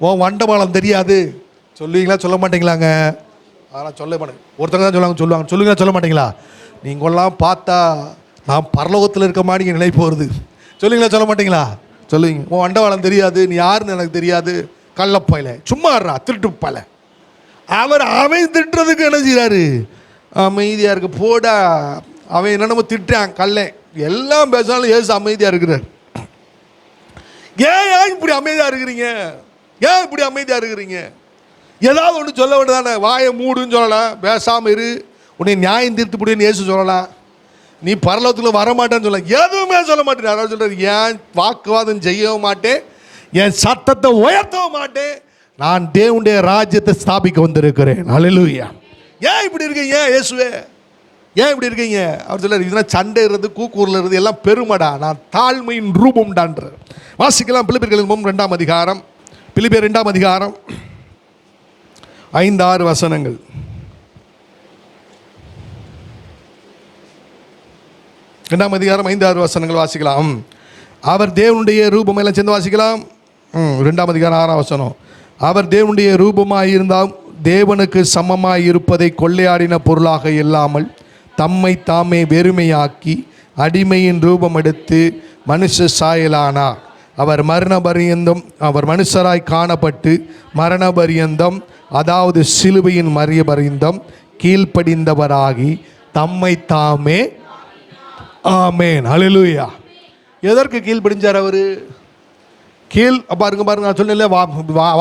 [SPEAKER 2] உன் வண்டமாலம் தெரியாது சொல்லுவீங்களா? சொல்ல மாட்டீங்களாங்க? அதெல்லாம் சொல்ல மாட்டேங்க. ஒருத்தங்க தான் சொல்லுவாங்க. சொல்லுவீங்களா? சொல்ல மாட்டீங்களா? நீங்களாம் பார்த்தா நான் பரலோகத்தில் இருக்க மாதிரி நினைப்பு வருது. சொல்லுவீங்களா? சொல்ல மாட்டீங்களா? சொல்லுவீங்க. உன் வண்டவாளம் தெரியாது, நீ யாருன்னு எனக்கு தெரியாது, கள்ளப்பையில சும்மா திருட்டு பல. அவன் திட்டுறதுக்கு என்ன செய்கிறாரு? அமைதியாக இருக்கு. போடா அவன் என்னென்னமோ திட்டுறான் கள்ளன் எல்லாம் பேசினாலும் ஏசு அமைதியாக இருக்கிறார். ஏன் இப்படி அமைதியாக இருக்கிறீங்க? ஏன் இப்படி அமைதியாக இருக்கிறீங்க? ஏதாவது ஒன்று சொல்ல வேண்டியதானே? வாயை மூடுன்னு சொல்லலாம், பேசாமல் இரு, உன்னை நியாயம் தீர்த்து முடியும்னு ஏசு சொல்லலாம். நீ பரலோகத்தில் வரமாட்டேன்னு சொல்லலாம், எதுவுமே சொல்ல மாட்டேன். யாராவது சொல்கிறார், ஏன் வாக்குவாதம் செய்யவும் மாட்டேன், என் சத்தத்தை உயர்த்தவும் மாட்டேன், நான் தேவனுடைய ராஜ்யத்தை ஸ்தாபிக்க வந்திருக்கிறேன். அல்லேலூயா. ஏன் இப்படி இருக்கீங்க இயேசுவே? ஏன் இப்படி இருக்கீங்க? அவர் சொல்றார், இதெல்லாம் சண்டை இருந்து கூக்கூரில் இருந்து எல்லாம் பெருமடா, நான் தாழ்மையின் ரூபம்டான்ற. வாசிக்கலாம் பிலிப்பியர் 2 அதிகாரம். பிலிப்பியர் 2 அதிகாரம் 5-6 வசனங்கள். 2 அதிகாரம் 5-6 வசனங்கள் வாசிக்கலாம். அவர் தேவனுடைய ரூபம் எல்லாம் சேர்ந்து வாசிக்கலாம். 2 அதிகாரம் 6 வசனம். அவர் தேவனுடைய ரூபமாக இருந்தால் தேவனுக்கு சமமாக இருப்பதை கொள்ளையாடின பொருளாக இல்லாமல் தம்மை தாமே வெறுமையாக்கி அடிமையின் ரூபம் எடுத்து மனுஷ சாயலானார். அவர் மனுஷராய் காணப்பட்டு மரணபரியந்தம், அதாவது சிலுவையின் மரியபரியந்தம் கீழ்ப்படிந்தவராகி தம்மை தாமே, ஆமேன் அல்லேலூயா. எதற்கு கீழ்ப்படிஞ்சார் அவர்? பாருங்க நான் சொன்னேன்,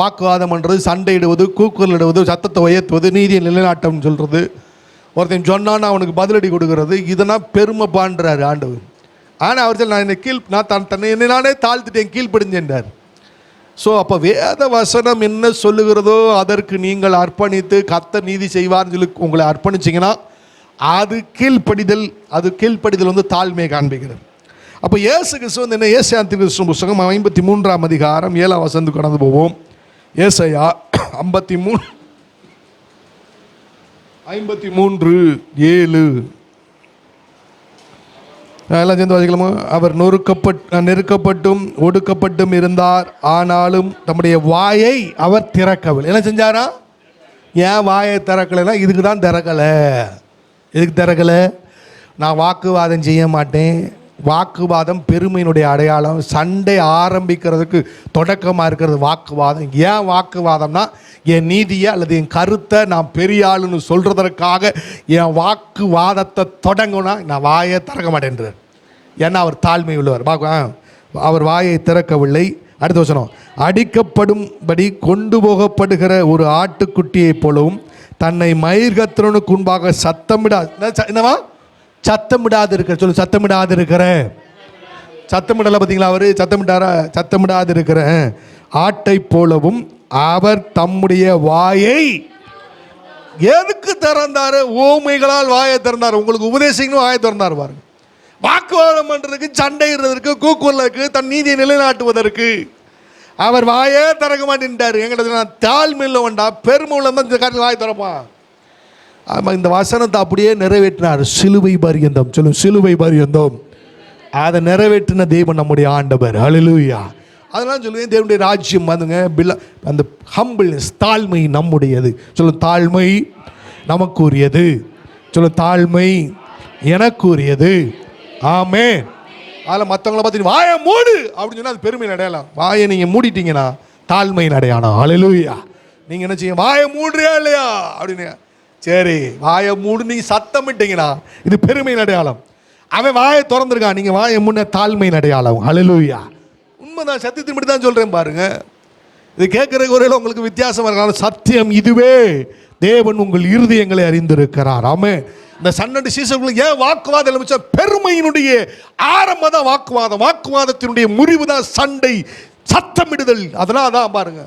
[SPEAKER 2] வாக்குவாதம் பண்ணுறது, சண்டையிடுவது, கூக்குரல் இடுவது, சத்தத்தை உயர்த்துவது, நீதியை நிலைநாட்டம் சொல்கிறது, ஒருத்தன் சொன்னான்னு அவனுக்கு பதிலடி கொடுக்கறது, இதெல்லாம் பெருமை பாண்டுறாரு ஆண்டவர். ஆனால் அவர் சொல்ல, நான் தன்னை நானே தாழ்த்துட்டேன், கீழ்ப்படிஞ்சேன்றார். ஸோ அப்போ வேத வசனம் என்ன சொல்லுகிறதோ அதற்கு நீங்கள் அர்ப்பணித்து கர்த்தர் நீதி செய்வார்னு சொல்லி உங்களை அர்ப்பணிச்சிங்கன்னா அது கீழ்ப்படிதல். வந்து தாழ்மையை காண்பிக்கிறது. அப்போ இயேசு கிறிஸ்து வந்து என்ன? ஏசாயா தீர்க்கதரிசி புத்தகம் 53 அதிகாரம் 7 வசனத்துக்கு கடந்து போவோம். ஏசாயா 53:7 எல்லாம் சேர்ந்து வாசிக்கலாமா? அவர் நெருக்கப்பட்டும் ஒடுக்கப்பட்டும் இருந்தார், ஆனாலும் தம்முடைய வாயை அவர் திறக்கவில்லை. என்ன செஞ்சாரா? ஏன் வாயை திறக்கலைன்னா இதுக்கு தான் திறக்கலை. எதுக்கு திறக்கலை? நான் வாக்குவாதம் செய்ய மாட்டேன். வாக்குவாதம் பெருமையினுடைய அடையாளம். சண்டை ஆரம்பிக்கிறதுக்கு தொடக்கமாக இருக்கிறது வாக்குவாதம். ஏன் வாக்குவாதம்னா என் நீதியை அல்லது என் கருத்தை நான் பெரிய ஆளுன்னு சொல்கிறதற்காக என் வாக்குவாதத்தை தொடங்கினா நான் வாயை திறக்க மாட்டேன்றார். ஏன்னா அவர் தாழ்மை உள்ளவர். அவர் வாயை திறக்கவில்லை. அடுத்த வசனம், அடிக்கப்படும்படி கொண்டு போகப்படுகிற ஒரு ஆட்டுக்குட்டியைப் போலவும் தன்னை மயிர்கத்திரனுக்கு முன்பாக சத்தமிடாது. என்னவா? சத்தமிடாது இருக்கிற. சொல்லு, சத்தமிடாது இருக்கிற. சத்தமிடல பார்த்தீங்களா? அவர் சத்தமிட்டாரா? சத்தமிடாது இருக்கிற ஆட்டை போலவும் அவர் தம்முடைய வாயை எதுக்கு திறந்தாரு? ஊமைகளால் வாயை திறந்தார். உங்களுக்கு உபதேசிக்கணும் வாயை திறந்தார் பாருங்க. வாக்குவாதம் பண்றதுக்கு, சண்டையிடுறதுக்கு, கூக்குறதுக்கு, தன் நீதியை நிலைநாட்டுவதற்கு அவர் வாயே திறக்க மாட்டேன்ட்டாரு. எங்கிட்ட தாழ்மையில் வேண்டா, பெருமை உள்ள இந்த காரியத்தில் வாய் திறப்பான். ஆமாம், இந்த வசனத்தை அப்படியே நிறைவேற்றினார். சிலுவை பரியந்தம் சொல்லும், சிலுவை பரியந்தம் அதை நிறைவேற்றின தேவன் நம்முடைய ஆண்டவர். ஹல்லேலூயா. அதெல்லாம் சொல்லுவேன், தேவனுடைய ராஜ்யம் வந்துங்க அந்த ஹம்பிள்னஸ், தாழ்மை நம்முடையது. சொல்லும், தாழ்மை நமக்குரியது. சொல்லும், தாழ்மை எனக்குரியது. ஆமே. அதில் மற்றவங்கள பார்த்து வாயை மூடு அப்படின்னு சொன்னால் அது பெருமையின் அடையாளம். வாயை நீங்கள் மூடிட்டீங்கன்னா தாழ்மையின் அடையாளம். ஹல்லேலூயா. நீங்கள் என்ன செய்ய, வாயை மூடுறியா இல்லையா அப்படின்னு, சரி வாயை மூடு நீங்கள் சத்தமிட்டீங்கன்னா இது பெருமையின் அடையாளம். அவன் வாயை திறந்துருக்கான், நீங்கள் வாயை முன்ன தாழ்மையின் அடையாளம். ஹல்லேலூயா. உண்மைதான், சத்தியத்தின் மட்டும் தான் சொல்கிறேன் பாருங்க. இது கேட்குற குறையில் உங்களுக்கு வித்தியாசமாக இருக்கலாம். சத்தியம் இதுவே. தேவன் உங்கள் இருதயங்களை அறிந்திருக்கிறார். ஆமென். இந்த 12 சீசர்களுக்கு ஏன் வாக்குவாதம் ஆரம்பிச்சா? பெருமையினுடைய ஆரம்பம் தான் வாக்குவாதம். வாக்குவாதத்தினுடைய முறிவு தான் சண்டை, சத்தமிடுதல். அதெல்லாம் தான் பாருங்க.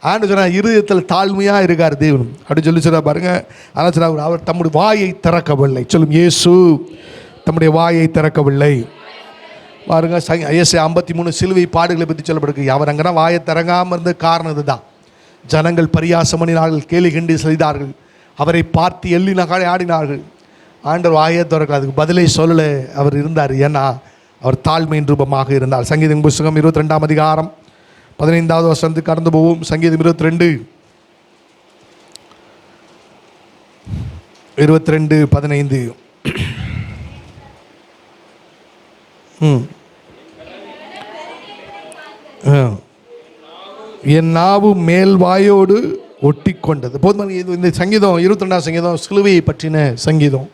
[SPEAKER 2] ஆண்டு சொன்னா இருதயத்தில் தாழ்மையாக இருக்கார் தேவன் அப்படின்னு சொல்லி சொல்ல பாருங்க. அதான் சொன்னா அவர் தம்முடைய வாயை திறக்கவில்லை. சொல்லும், இயேசு தம்முடைய வாயை திறக்கவில்லை பாருங்க. ஐஎஸ்ஏ 53 சிலுவை பாடுகளை பற்றி சொல்லப்படுது. அவர் அங்கன்னா வாயை திறங்காமல் இருந்த காரணம் இதுதான். ஜனங்கள் பரியாசம் பண்ணினார்கள், கேலி கிண்டி செய்தார்கள், அவரை பார்த்து எள்ளி நகாலை ஆடினார்கள். ஆண்டவர் வாயை திறக்கல, அதுக்கு பதிலை சொல்லலை. அவர் இருந்தார், ஏன்னா அவர் தாழ்மையின் ரூபமாக இருந்தார். சங்கீதம் புஸ்தகம் 22ஆம் அதிகாரம் 15வது வசனத்துக்கு கடந்து போவோம். சங்கீதம் 22:15. என் நாவு மேல் வாயோடு ஒட்டி கொண்டது. போதும். இந்த சங்கீதம் 22ஆம் சங்கீதம் சிலுவையை பற்றின சங்கீதம்.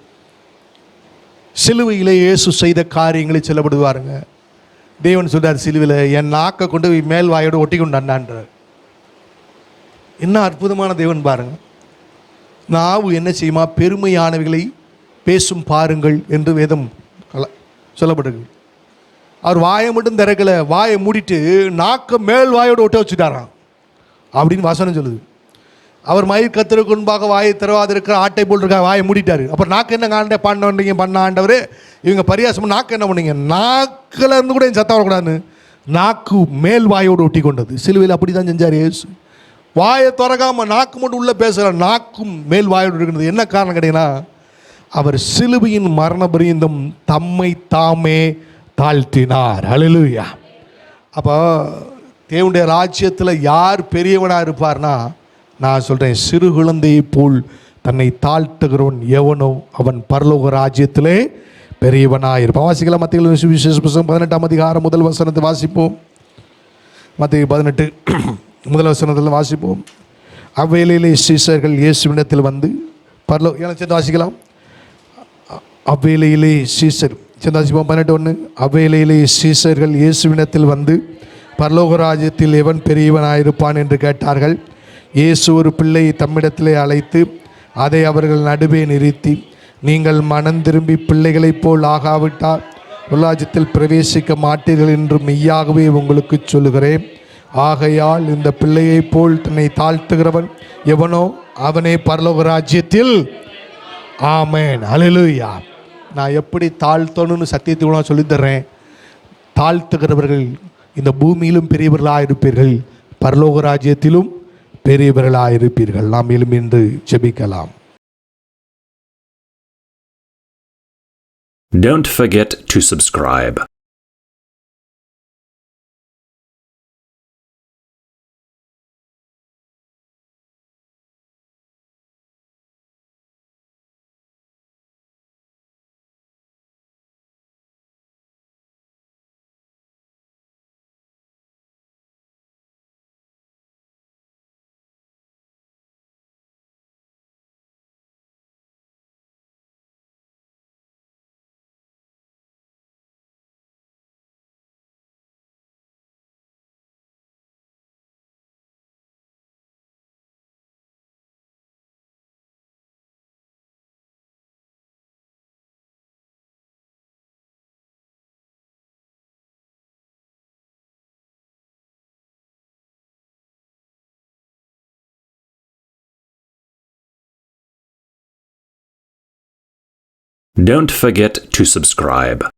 [SPEAKER 2] சிலுவையிலே இயேசு செய்த காரியங்களை சொல்லப்படுவாருங்க. தேவன் சொல்றார், சிலுவையில் என் நாக்கை கொண்டு மேல் வாயோடு ஒட்டி கொண்டான்றார். என்ன அற்புதமான தேவன் பாருங்க. நாவு என்ன செய்யுமா? பெருமையானவைகளை பேசும் பாருங்கள் என்று வேதம் சொல்லப்படுது. அவர் வாயை மட்டும் திறக்கலை, வாயை மூடிட்டு நாக்க மேல் வாயோடு ஒட்ட வச்சுட்டாராம் அப்படின்னு வசனம் சொல்லுது. அவர் மயிர் கத்திற்கு முன்பாக வாயை திறவாது இருக்கிற ஆட்டை போல் இருக்கா, வாயை மூடிட்டாரு. அப்புறம் நாக்கு என்ன காண்ட பண்ணீங்க? பண்ண ஆண்டவர் இவங்க பரியாசம். நாக்கு என்ன பண்ணீங்க? நாக்கில் இருந்து கூட சத்தம் வரக்கூடாதுன்னு நாக்கு மேல் வாயோடு ஒட்டி கொண்டது. சிலுவையில் அப்படி தான் செஞ்சார் இயேசு. வாயை திறக்காம நாக்கு மட்டும் உள்ளே பேசுகிறார், நாக்கும் மேல் வாயோடு இருக்கிறது. என்ன காரணம் கேட்டீங்கன்னா, அவர் சிலுவையின் மரண பரியந்தம் தம்மை தாமே தாழ்த்தினார். ஹல்லேலூயா. அப்போ தேவனுடைய ராஜ்யத்தில் யார் பெரியவனாக இருப்பார்னா, நான் சொல்கிறேன், சிறு குழந்தையை போல் தன்னை தாழ்த்துகிறவன் எவனோ அவன் பரலோக ராஜ்யத்திலே பெரியவனாக இருப்பான். வாசிக்கலாம். மத்திய சுவிசேஷ புத்தகம் 18ஆம் அதிகாரம் முதல் வசனத்தை வாசிப்போம். மத்திய 18 முதல் வசனத்தில் வாசிப்போம். அவ்வேளையிலே சீசர்கள் இயேசுவினிடத்தில் வந்து சேர்ந்து வாசிக்கலாம். அவ்வேளையிலே சீசர் சேர்ந்து வாசிப்போம். 18:1. அவ்வேளையிலே சீசர்கள் இயேசுவினிடத்தில் வந்து பரலோக ராஜ்யத்தில் எவன் பெரியவனாயிருப்பான் என்று கேட்டார்கள். இயேசு ஒரு பிள்ளையை தம்மிடத்திலே அழைத்து அதை அவர்கள் நடுவே நிறுத்தி, நீங்கள் மனம் திரும்பி பிள்ளைகளைப் போல் ஆகாவிட்டால் ராஜ்யத்தில் பிரவேசிக்க மாட்டீர்கள் என்று மெய்யாகவே உங்களுக்கு சொல்லுகிறேன். ஆகையால் இந்த பிள்ளையைப் போல் தன்னை தாழ்த்துகிறவன் எவனோ அவனே பரலோக ராஜ்யத்தில். ஆமென். ஹல்லேலூயா. நான் எப்படி தாழ்த்தணும்னு சத்தியத்தை சொல்லித்தர்றேன். தாழ்த்துகிறவர்கள் இந்த பூமியிலும் பெரியவர்களாக இருப்பீர்கள், பரலோக ராஜ்யத்திலும் பெரியவர்களாக இருப்பீர்கள். நாம் எழும்பி நின்று ஜெபிக்கலாம்.
[SPEAKER 3] Don't forget to subscribe. Don't forget to subscribe.